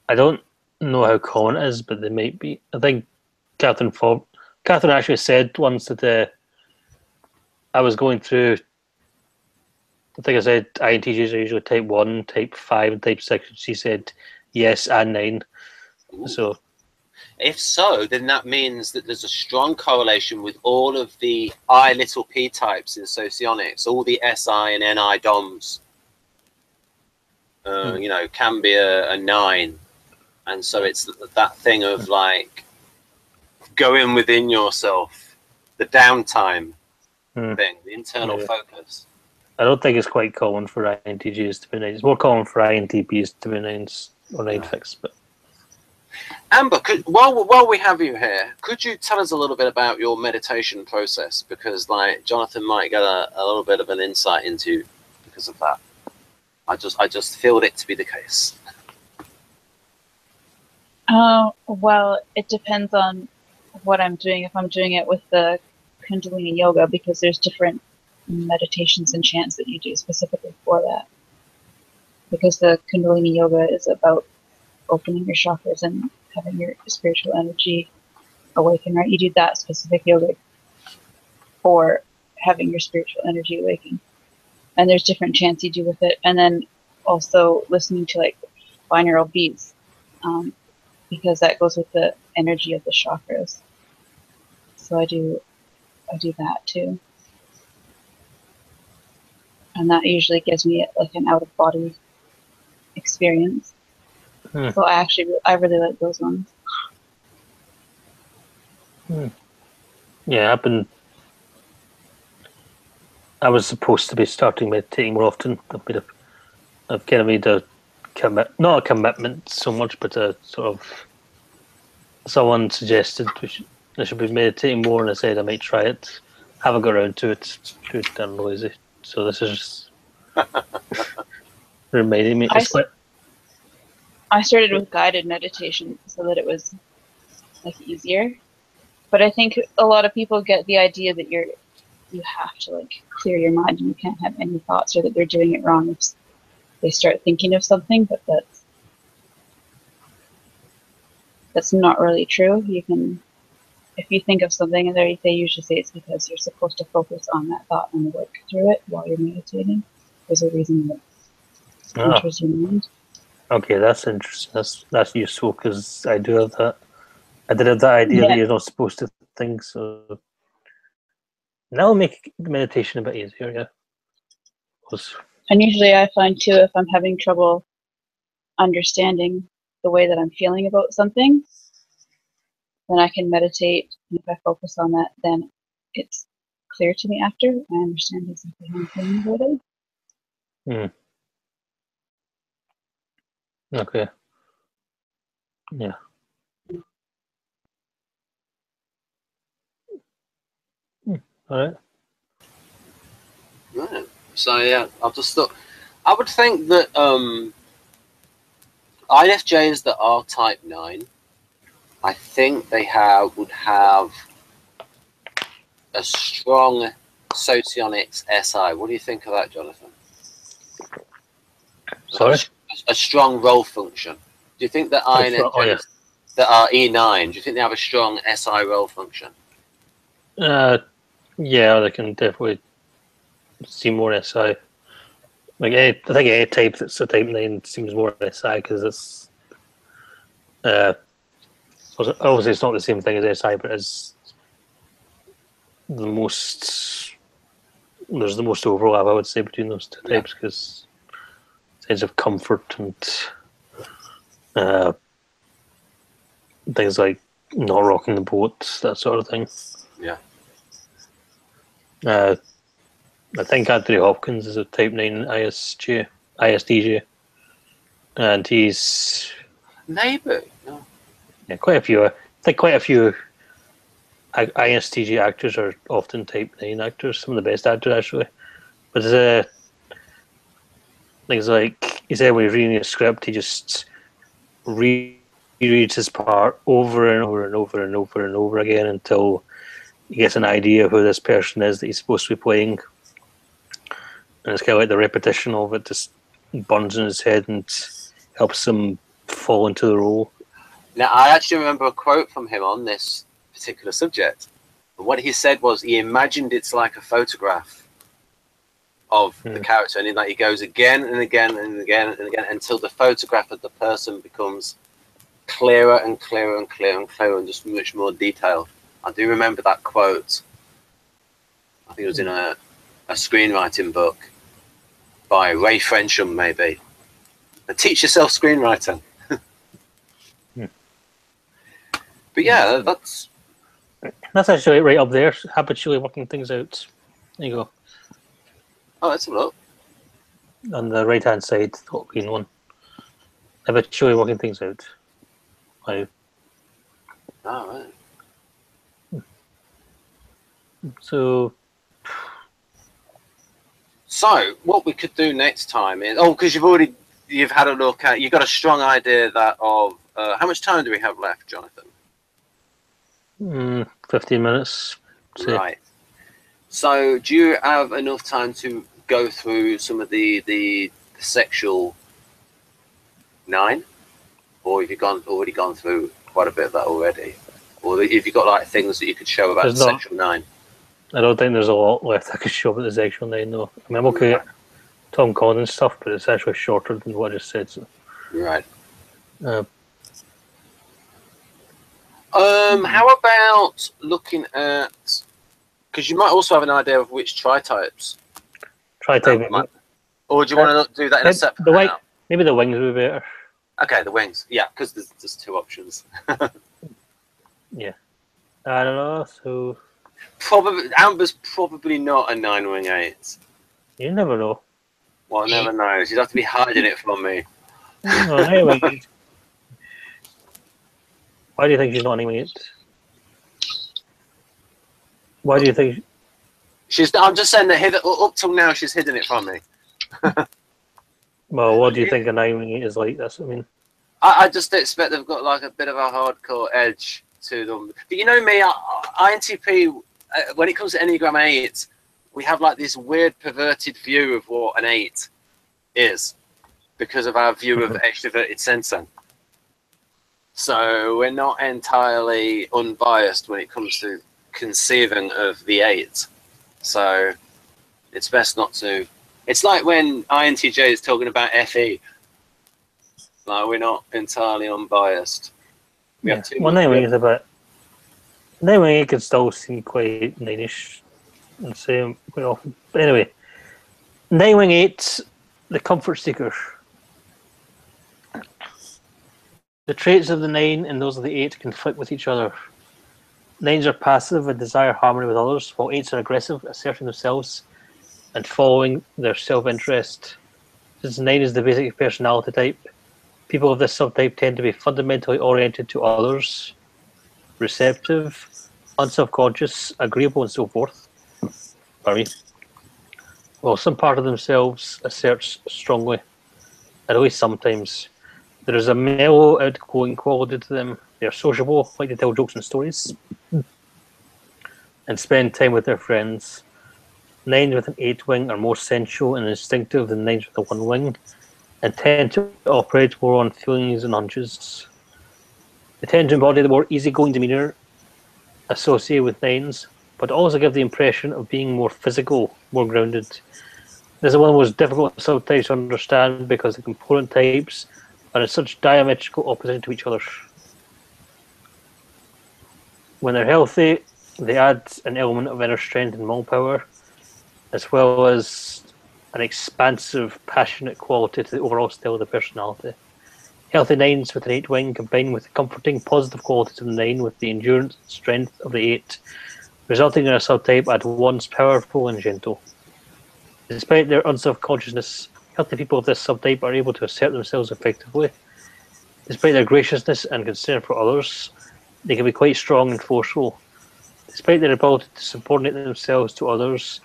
I don't know how common it is, but they might be. I think Catherine actually said once that I was going through. I think I said INTJs are usually type 1, type 5, and type 6. She said yes and 9. Ooh. So, if so, then that means that there's a strong correlation with all of the I little p types in socionics, all the SI and NI DOMs. You know, can be a 9. And so it's that thing of like going within yourself, the downtime thing, the internal focus. I don't think it's quite common for INTJs to be 9s. It's more common for INTPs to be 9s or NiFx. But Amber, while we have you here, could you tell us a little bit about your meditation process? Because like Jonathan might get a little bit of an insight into because of that. I just feel it to be the case. Well, it depends on what I'm doing. If I'm doing it with the Kundalini yoga, because there's different meditations and chants that you do specifically for that. Because the Kundalini yoga is about opening your chakras and having your spiritual energy awaken, right? You do that specific yoga for having your spiritual energy awaken. And there's different chants you do with it. And then also listening to like binaural beats. Because that goes with the energy of the chakras. So I do that too. And that usually gives me like an out of body experience. So I really like those ones. Yeah, I was supposed to be starting meditating more often. I've kind of made not a commitment so much, but a sort of someone suggested I should be meditating more, and I said I might try it. Haven't got around to it. Too damn noisy. So this is reminding me. I started with guided meditation so that it was like easier. But I think a lot of people get the idea that you have to like clear your mind and you can't have any thoughts, or that they're doing it wrong if they start thinking of something, but that's not really true. You can if you think of something and they usually say it's because you're supposed to focus on that thought and work through it while you're meditating. There's a reason that enters your mind. Okay, that's interesting. That's useful because I do have that. I did have that idea that you're not supposed to think, so that'll make meditation a bit easier. Yeah. And usually I find too, if I'm having trouble understanding the way that I'm feeling about something, then I can meditate. And if I focus on that, then it's clear to me after. I understand exactly how I'm feeling about it. Okay. Yeah. All right. Right. So yeah, I just thought I would think that INFJs that are type 9, I think they would have a strong socionics SI. What do you think of that, Jonathan? Sorry? A strong role function. Do you think that INFJs that are E9, do you think they have a strong SI role function? Yeah, they can definitely see more SI. Like I think a type that's a type 9 seems more SI because it's obviously it's not the same thing as SI, but it's the most. There's the most overlap, I would say, between those two types because sense of comfort and things like not rocking the boat, that sort of thing. Yeah. I think Anthony Hopkins is a type 9 ISTJ, and he's maybe no. Yeah, quite a few. I think quite a few ISTJ actors are often type 9 actors. Some of the best actors, actually. But there's things like he said when he's reading a script, he just rereads his part over and over and over and over and over again until he gets an idea of who this person is that he's supposed to be playing. And it's kind of like the repetition of it just burns in his head and helps him fall into the role. Now, I actually remember a quote from him on this particular subject. And what he said was he imagined it's like a photograph of the character, and he goes again and again and again and again until the photograph of the person becomes clearer and clearer and clearer and clearer and just much more detailed. I do remember that quote. I think it was in a screenwriting book by Ray Frensham, maybe. And teach yourself screenwriting. But yeah, that's actually right up there. Habitually working things out. There you go. Oh, let's have a look. On the right hand side, the green one. Habitually working things out. Right. So what we could do next time is because you've had a look at, you've got a strong idea that of how much time do we have left, Jonathan? 15 minutes. Right. So do you have enough time to go through some of the sexual 9, or have you already gone through quite a bit of that already, or have you got like things that you could show about the sexual 9? I don't think there's a lot left I could show about the sexual 9. No, I mean, I'm okay at Tom Collins stuff, but it's actually shorter than what I just said. So. Right. How about looking at, because you might also have an idea of which tri-types. Tri-type. Or do you want to do that in a separate? Maybe the wings would be better. Okay, the wings. Yeah, because there's 2 options. Yeah. I don't know. So probably Amber's probably not a 9 wing 8. You never know. Well, I never know. She'd have to be hiding it from me. No, anyway. Why do you think she's not anyway? Why do you think I'm just saying that up till now she's hidden it from me. Well, what do you think a 9-wing is like? That's what I mean. I just expect they've got like a bit of a hardcore edge to them. But you know me, INTP, when it comes to Enneagram 8, we have like this weird perverted view of what an 8 is because of our view of extroverted sensing. So we're not entirely unbiased when it comes to conceiving of the 8. So it's best not to. It's like when INTJ is talking about FE. Like, we're not entirely unbiased. We have too Well, much. 9-wing is a bit. 9-wing 8 can still seem quite 9ish and same quite often. But anyway, 9-wing 8, the comfort seeker. The traits of the 9 and those of the 8 conflict with each other. 9s are passive and desire harmony with others, while 8s are aggressive, asserting themselves and following their self-interest. Since 9 is the basic personality type, people of this subtype tend to be fundamentally oriented to others, receptive, unself-conscious, agreeable, and so forth. While some part of themselves asserts strongly, at least sometimes. There is a mellow, outgoing quality to them. They are sociable, like to tell jokes and stories, and spend time with their friends. 9s with an 8-wing are more sensual and instinctive than 9s with a 1-wing, and tend to operate more on feelings and hunches. They tend to embody the more easygoing demeanour associated with 9s, but also give the impression of being more physical, more grounded. This is one of the most difficult subtypes to understand because the component types are in such diametrical opposition to each other. When they're healthy, they add an element of inner strength and willpower, as well as an expansive, passionate quality to the overall style of the personality. Healthy 9s with an 8-wing combine with the comforting, positive qualities of the 9 with the endurance and strength of the 8, resulting in a subtype at once powerful and gentle. Despite their unself-consciousness, healthy people of this subtype are able to assert themselves effectively. Despite their graciousness and concern for others, they can be quite strong and forceful. Despite their ability to subordinate themselves to others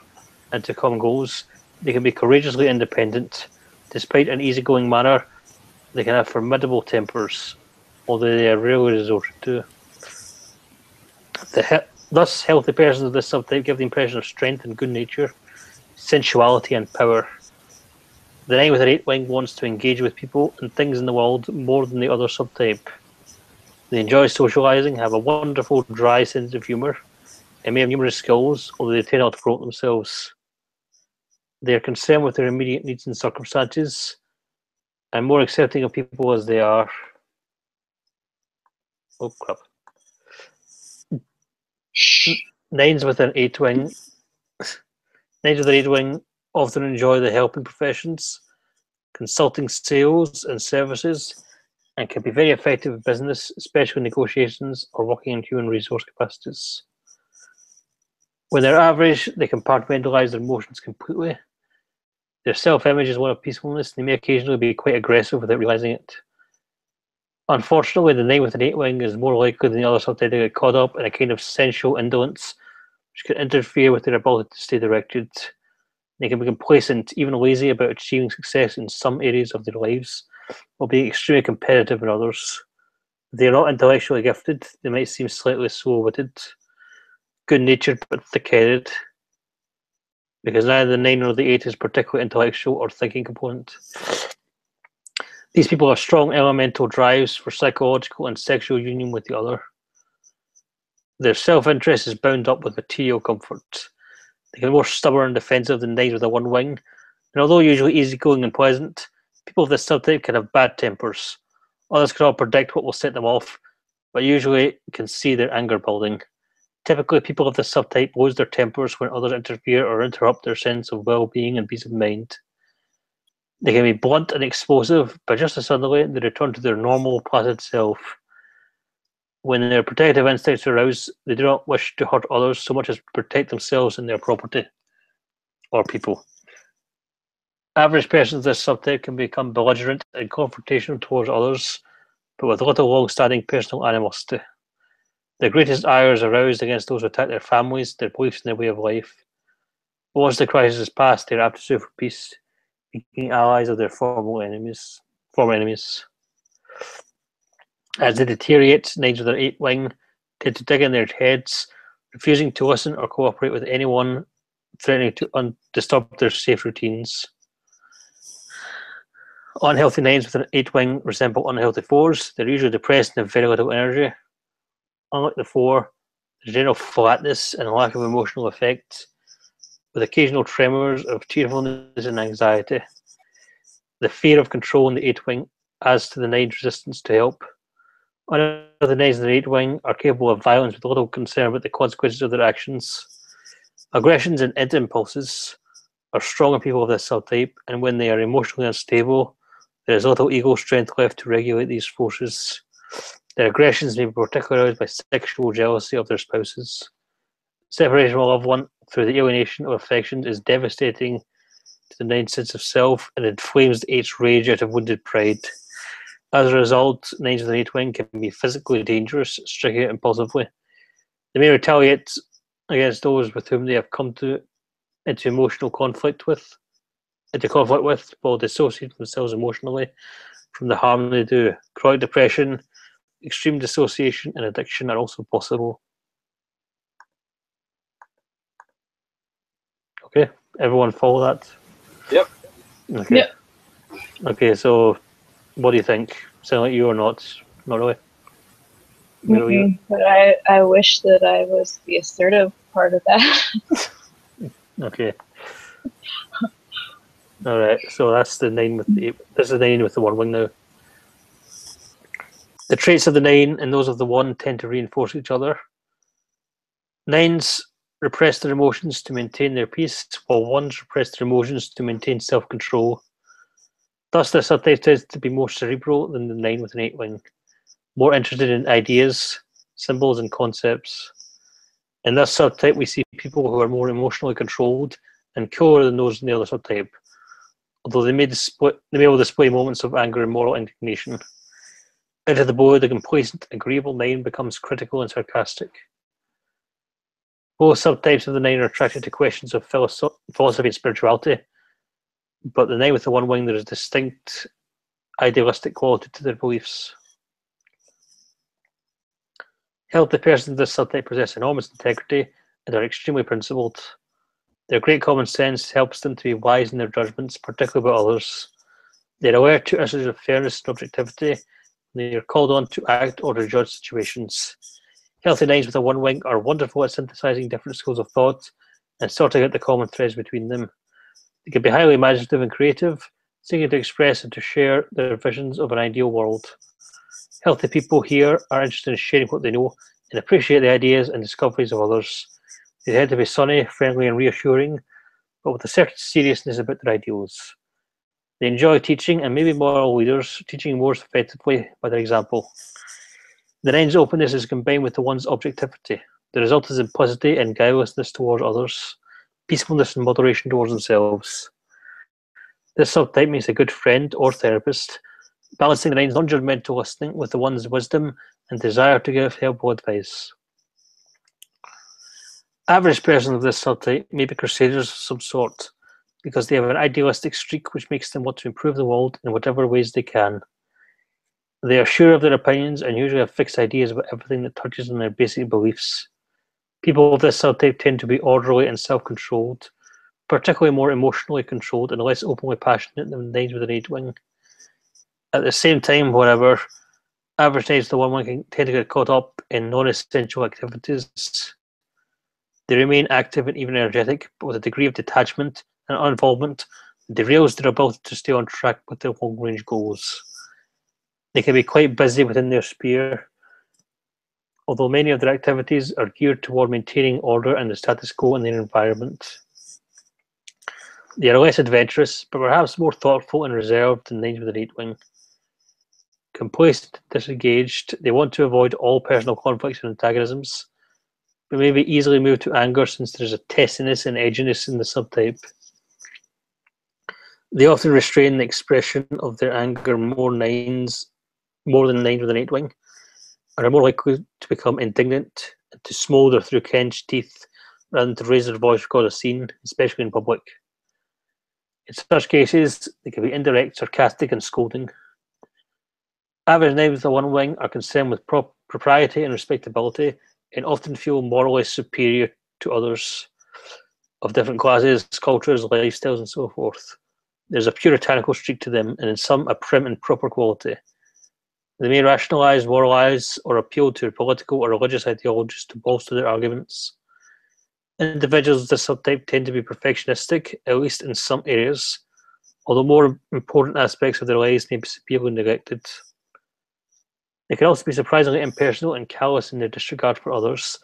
and to common goals, they can be courageously independent. Despite an easygoing manner, they can have formidable tempers, although they are rarely resorted to. Thus, healthy persons of this subtype give the impression of strength and good nature, sensuality and power. The 9 with an 8-wing wants to engage with people and things in the world more than the other subtype. They enjoy socializing, have a wonderful dry sense of humour, and may have numerous skills, although they tend not to promote themselves. They are concerned with their immediate needs and circumstances, and more accepting of people as they are. Oh crap. 9s with an 8-wing. 9s with an 8-wing often enjoy the helping professions, consulting, sales and services, and can be very effective in business, especially negotiations or working in human resource capacities. When they're average, they compartmentalize their emotions completely. Their self-image is one of peacefulness, and they may occasionally be quite aggressive without realizing it. Unfortunately, the 9 with an 8-wing is more likely than the other subtype to get caught up in a kind of sensual indolence, which can interfere with their ability to stay directed. They can be complacent, even lazy about achieving success in some areas of their lives, while being extremely competitive in others. If they are not intellectually gifted, they might seem slightly slow-witted, good-natured but thick-headed, because neither the 9 nor the 8 is particularly intellectual or thinking component. These people have strong elemental drives for psychological and sexual union with the other. Their self-interest is bound up with material comfort. They can be more stubborn and defensive than 9s with a 1-wing, and although usually easygoing and pleasant, people of this subtype can have bad tempers. Others cannot predict what will set them off, but usually can see their anger building. Typically, people of this subtype lose their tempers when others interfere or interrupt their sense of well-being and peace of mind. They can be blunt and explosive, but just as suddenly they return to their normal, placid self. When their protective instincts are aroused, they do not wish to hurt others so much as protect themselves and their property or people. Average persons of this subtype can become belligerent and confrontational towards others, but with little long-standing personal animosity. Their greatest ire is aroused against those who attack their families, their beliefs, and their way of life. Once the crisis is past, they are apt to sue for peace, making allies of their former enemies. As they deteriorate, 9s with their 8-wing tend to dig in their heads, refusing to listen or cooperate with anyone, threatening to disturb their safe routines. Unhealthy 9s with an 8-wing resemble unhealthy 4s. They're usually depressed and have very little energy. Unlike the 4, there's general flatness and lack of emotional effect, with occasional tremors of tearfulness and anxiety. The fear of control in the 8-wing adds to the 9's resistance to help. Unlike the 9s in the 8-wing are capable of violence with little concern about the consequences of their actions. Aggressions and impulses are strong in people of this subtype, and when they are emotionally unstable, there is little ego strength left to regulate these forces. Their aggressions may be particularly aroused by sexual jealousy of their spouses. Separation from a loved one through the alienation of affections is devastating to the 9's sense of self and inflames the 8's rage out of wounded pride. As a result, 9s with an 8-wing can be physically dangerous, striking out impulsively. They may retaliate against those with whom they have come into emotional conflict with, while dissociating themselves emotionally from the harm they do. Chronic depression, extreme dissociation, and addiction are also possible. Okay, everyone follow that? Yep. Okay. Yep. Okay, so what do you think? Sound like you or not? Not really. But I wish that I was the assertive part of that. Okay. All right. So that's the 9 with the 8. This is the 9 with the 1-wing now. The traits of the 9 and those of the 1 tend to reinforce each other. 9s repress their emotions to maintain their peace, while 1s repress their emotions to maintain self-control. Thus, their subtype tends to be more cerebral than the 9 with an 8-wing, more interested in ideas, symbols, and concepts. In this subtype, we see people who are more emotionally controlled and cooler than those in the other subtype, although they may well display moments of anger and moral indignation. Out of the blue, the complacent, agreeable 9 becomes critical and sarcastic. Both subtypes of the 9 are attracted to questions of philosophy and spirituality, but the 9 with the 1-wing, there is a distinct idealistic quality to their beliefs. Healthy persons of this subtype possess enormous integrity and are extremely principled. Their great common sense helps them to be wise in their judgments, particularly about others. They are alert to issues of fairness and objectivity, and they are called on to act or to judge situations. Healthy 9s with a 1-wing are wonderful at synthesizing different schools of thought and sorting out the common threads between them. They can be highly imaginative and creative, seeking to express and to share their visions of an ideal world. Healthy people here are interested in sharing what they know and appreciate the ideas and discoveries of others. They tend to be sunny, friendly, and reassuring, but with a certain seriousness about their ideals. They enjoy teaching and may be moral leaders, teaching more effectively by their example. The 9's openness is combined with the 1's objectivity. The result is simplicity and guilelessness towards others, peacefulness and moderation towards themselves. This subtype makes a good friend or therapist, balancing the 9's non-judgmental listening with the 1's wisdom and desire to give helpful advice. Average persons of this subtype may be crusaders of some sort, because they have an idealistic streak which makes them want to improve the world in whatever ways they can. They are sure of their opinions and usually have fixed ideas about everything that touches on their basic beliefs. People of this subtype tend to be orderly and self-controlled, particularly more emotionally controlled and less openly passionate than 9s with an 8-wing. At the same time, however, average 9s with a 1-wing can tend to get caught up in non-essential activities. They remain active and even energetic, but with a degree of detachment and uninvolvement that derails their ability to stay on track with their long-range goals. They can be quite busy within their sphere, although many of their activities are geared toward maintaining order and the status quo in their environment. They are less adventurous, but perhaps more thoughtful and reserved than 9s with an 8-wing. Complacent, disengaged, they want to avoid all personal conflicts and antagonisms, but may be easily moved to anger since there is a testiness and edginess in the subtype. They often restrain the expression of their anger more than 9s with an 8-wing, and are more likely to become indignant and to smoulder through clenched teeth rather than to raise their voice or cause a scene, especially in public. In such cases, they can be indirect, sarcastic, and scolding. Average 9s with a 1-wing are concerned with propriety and respectability and often feel morally superior to others of different classes, cultures, lifestyles, and so forth. There's a puritanical streak to them, and in some a prim and proper quality. They may rationalize, moralize, or appeal to political or religious ideologies to bolster their arguments. Individuals of this subtype tend to be perfectionistic, at least in some areas, although more important aspects of their lives may be severely neglected. They can also be surprisingly impersonal and callous in their disregard for others,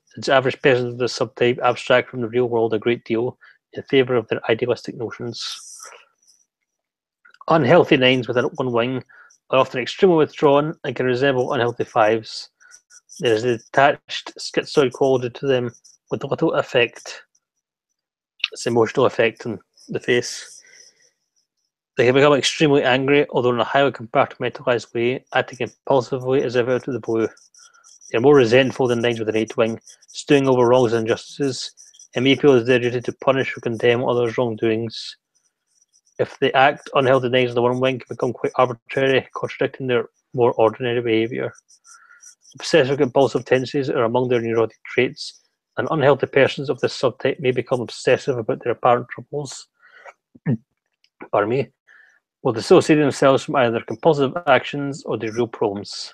since average persons of this subtype abstract from the real world a great deal in favour of their idealistic notions. Unhealthy 9s with one wing are often extremely withdrawn and can resemble unhealthy 5s. There is a detached, schizoid quality to them with little effect. It's emotional effect on the face. They can become extremely angry, although in a highly compartmentalized way, acting impulsively as if out of the blue. They are more resentful than 9s with an 8 wing, stewing over wrongs and injustices, and may feel as their duty to punish or condemn others' wrongdoings. If they act, unhealthy 9s with a 1 wing can become quite arbitrary, contradicting their more ordinary behaviour. Obsessive compulsive tendencies are among their neurotic traits, and unhealthy persons of this subtype may become obsessive about their apparent troubles. Pardon me. Will dissociate themselves from either their compulsive actions or their real problems.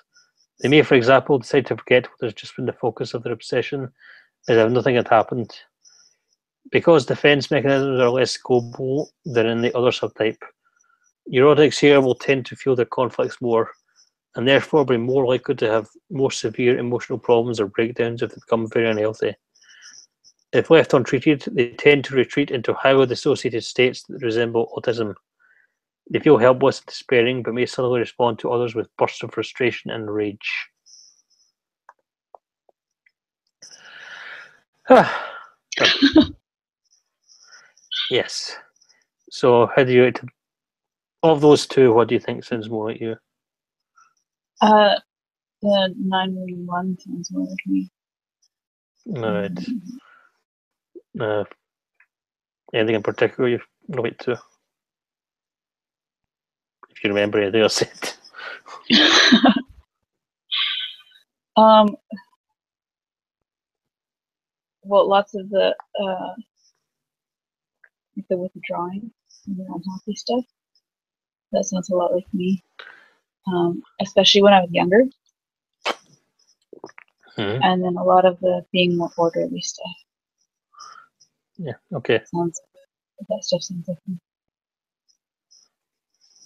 They may, for example, decide to forget what has just been the focus of their obsession, as if nothing had happened. Because defense mechanisms are less global than in the other subtype, neurotics here will tend to feel their conflicts more, and therefore be more likely to have more severe emotional problems or breakdowns if they become very unhealthy. If left untreated, they tend to retreat into highly dissociated states that resemble autism. They feel helpless and despairing, but may suddenly respond to others with bursts of frustration and rage. Yes. So, how do you rate of those two? What do you think sounds more like you? The 9w1 sounds more like me. All right. Anything in particular you relate to? If you remember anything I said. Well, lots of the withdrawing and the unhealthy stuff. That sounds a lot like me. Especially when I was younger. Mm-hmm. And then a lot of the being more orderly stuff. Yeah, okay. That stuff sounds like me.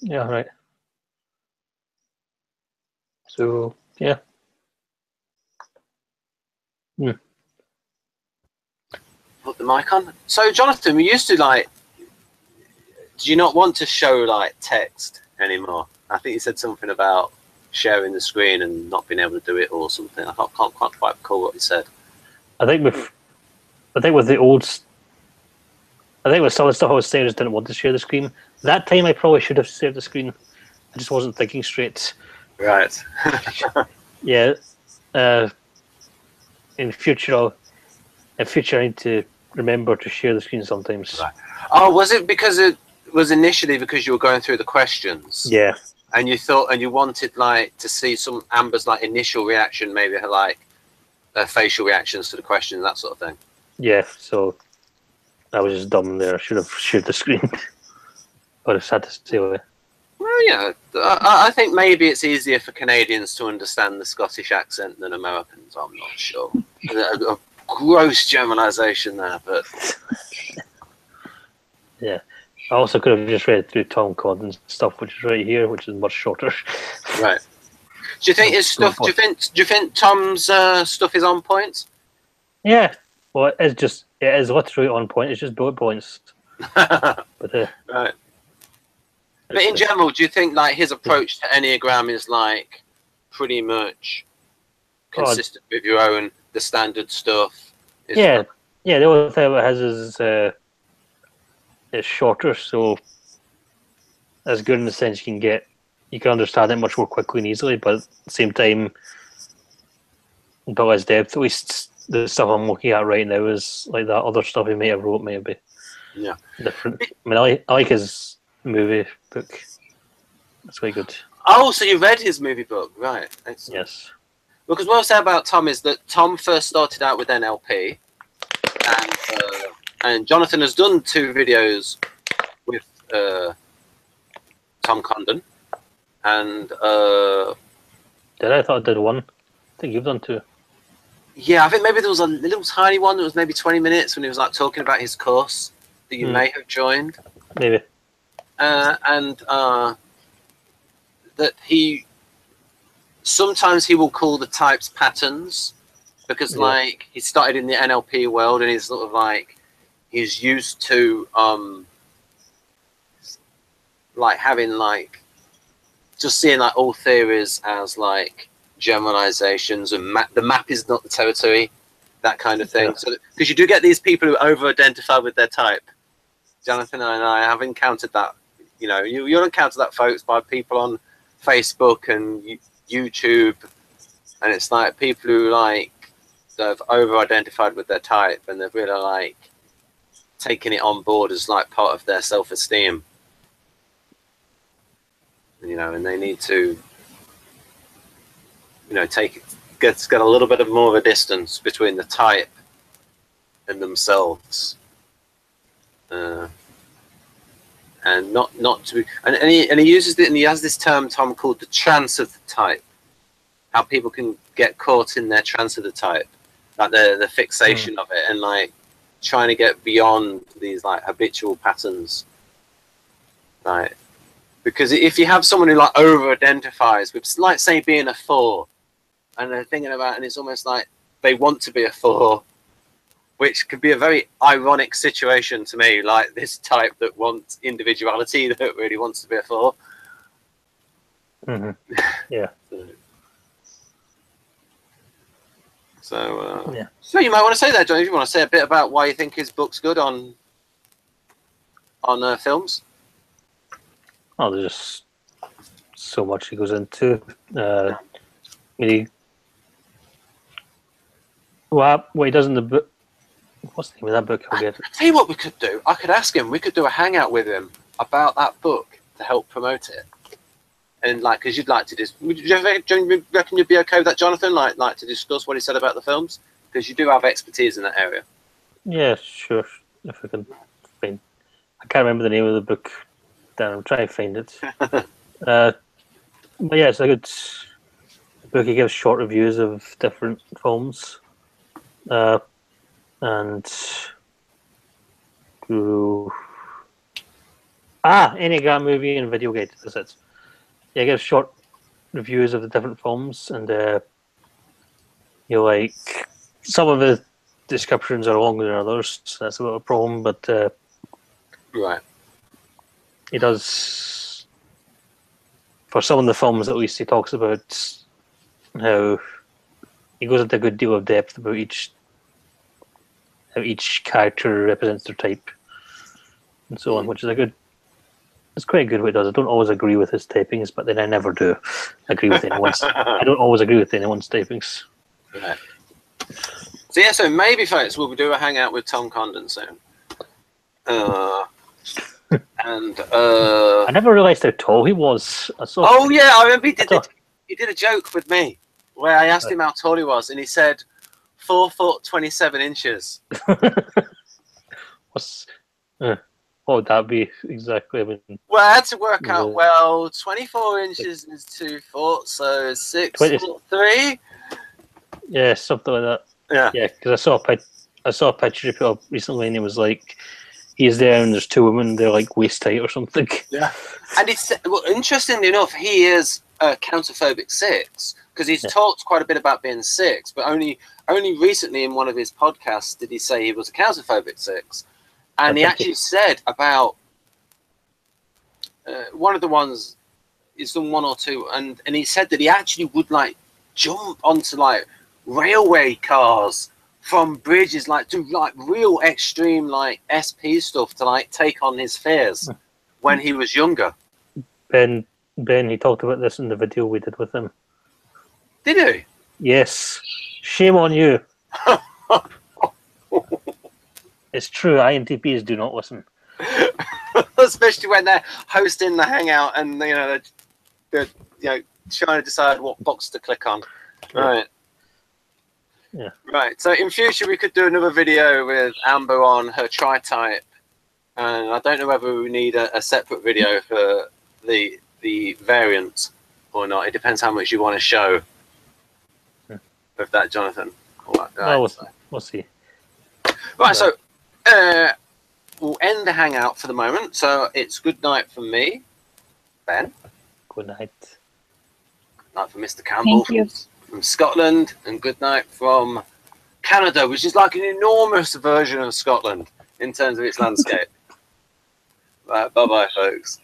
Yeah, right. So, yeah. Put the mic on. So, Jonathan, we used to do you not want to show text anymore? I think you said something about sharing the screen and not being able to do it or something. I can't quite recall what you said. I think with the old, I think with some of the stuff I was saying, I just didn't want to share the screen. That time I probably should have shared the screen. I just wasn't thinking straight. Right. Yeah. In future, I need to remember to share the screen sometimes. Right. Oh, was it because it was initially because you were going through the questions? Yeah. And you thought, and you wanted to see some Amber's initial reaction, maybe her facial reactions to the questions, that sort of thing. Yeah. So I was just dumb there. I should have shared the screen, but it's sad to stay away. Well, yeah, I think maybe it's easier for Canadians to understand the Scottish accent than Americans. I'm not sure. A gross generalisation there, but yeah. I also could have just read through Tom Condon's stuff, which is right here, which is much shorter. Right. Do you think his stuff? Do you think Tom's stuff is on point? Yeah. Well, it is literally on point. It's just bullet points. But right. But in general, do you think his approach to Enneagram is pretty much consistent with your own the standard stuff? Yeah. The only thing it has is it's shorter, so as good in the sense you can understand it much more quickly and easily, but at the same time, but less depth. At least the stuff I'm looking at right now is that other stuff he may have wrote maybe. Yeah. Different. I mean, I like his movie book. That's quite good. Oh, so you read his movie book, right? Excellent. Yes. Because what I'll say about Tom is that Tom first started out with NLP, and Jonathan has done 2 videos with Tom Condon, and I thought I did one. I think you've done two. yeah, I think maybe there was a little tiny one that was maybe 20 minutes when he was like talking about his course that you may have joined. Maybe. And that sometimes he will call the types patterns because like he started in the NLP world and he's sort of like he's used to like having like just seeing like all theories as like generalizations and the map is not the territory, that kind of thing. So because you do get these people who over-identify with their type. Jonathan and I have encountered that. You know, you'll encounter that, folks, by people on Facebook and YouTube, and it's like people who like have over-identified with their type and they've really like taken it on board as like part of their self-esteem. You know, and they need to, you know, get a little bit of more of a distance between the type and themselves. And not to be, and he uses it, and he has this term, Tom, called the trance of the type. How people can get caught in their trance of the type, like the fixation of it, and like trying to get beyond these like habitual patterns. Like, because if you have someone who like over-identifies with, like, say, being a 4, and they're thinking about, and it's almost like they want to be a 4. Which could be a very ironic situation to me, like this type that wants individuality that really wants to be a 4. Yeah. So you might want to say that, John. If you want to say a bit about why you think his book's good on films. Oh, there's just so much he goes into. What he does in the book. What's the name of that book? I'll tell you what we could do. I could ask him. We could do a hangout with him about that book to help promote it. And like, because you'd like to just, do you reckon you'd be okay with that, Jonathan? Like to discuss what he said about the films, because you do have expertise in that area. Yeah, sure. If I can find, I can't remember the name of the book. Then I'm trying to find it. But yeah, it's a good book. He gives short reviews of different films. And Enneagram movie and video guide. That's it. Yeah, he gives short reviews of the different films, and like some of the descriptions are longer than others. So that's a bit of a problem, but right. He does, for some of the films at least, he talks about how he goes into a good deal of depth about how each character represents their type and so on, which is it's quite a good way it does. I don't always agree with his typings, but then I never do agree with anyone's. I don't always agree with anyone's typings. Right. So yeah, so maybe, folks, we'll do a hangout with Tom Condon soon. I never realised how tall he was. Oh yeah, I remember he did a joke with me where I asked him how tall he was, and he said 4 foot 27 inches. What would that be exactly? I mean, well, I had to work out. Well, 24 inches is 2 foot, so 6 foot 3. Yeah, something like that. Yeah, because I saw a picture he put up recently, and it was like he's there, and there's 2 women. They're like waist height or something. Yeah, and it's interestingly enough, he is a counterphobic 6 because he's talked quite a bit about being 6, but only recently in one of his podcasts did he say he was a counterphobic 6. And he actually said about one of the ones, he's done 1 or 2, and he said that he actually would like jump onto like railway cars from bridges, like do like real extreme like SP stuff to like take on his fears when he was younger. Ben, he talked about this in the video we did with him. Did he? Yes. Shame on you. It's true, INTPs do not listen. Especially when they're hosting the hangout and they're trying to decide what box to click on. Right. Yeah. Right. So in future we could do another video with Amber on her tri-type and I don't know whether we need a separate video for the variant or not. It depends how much you want to show of that, Jonathan. All right, Well, we'll see. Right, so we'll end the hangout for the moment. So it's good night from me, Ben. Good night. Good night from Mr. Campbell from Scotland, and good night from Canada, which is like an enormous version of Scotland in terms of its landscape. Right, bye-bye, folks.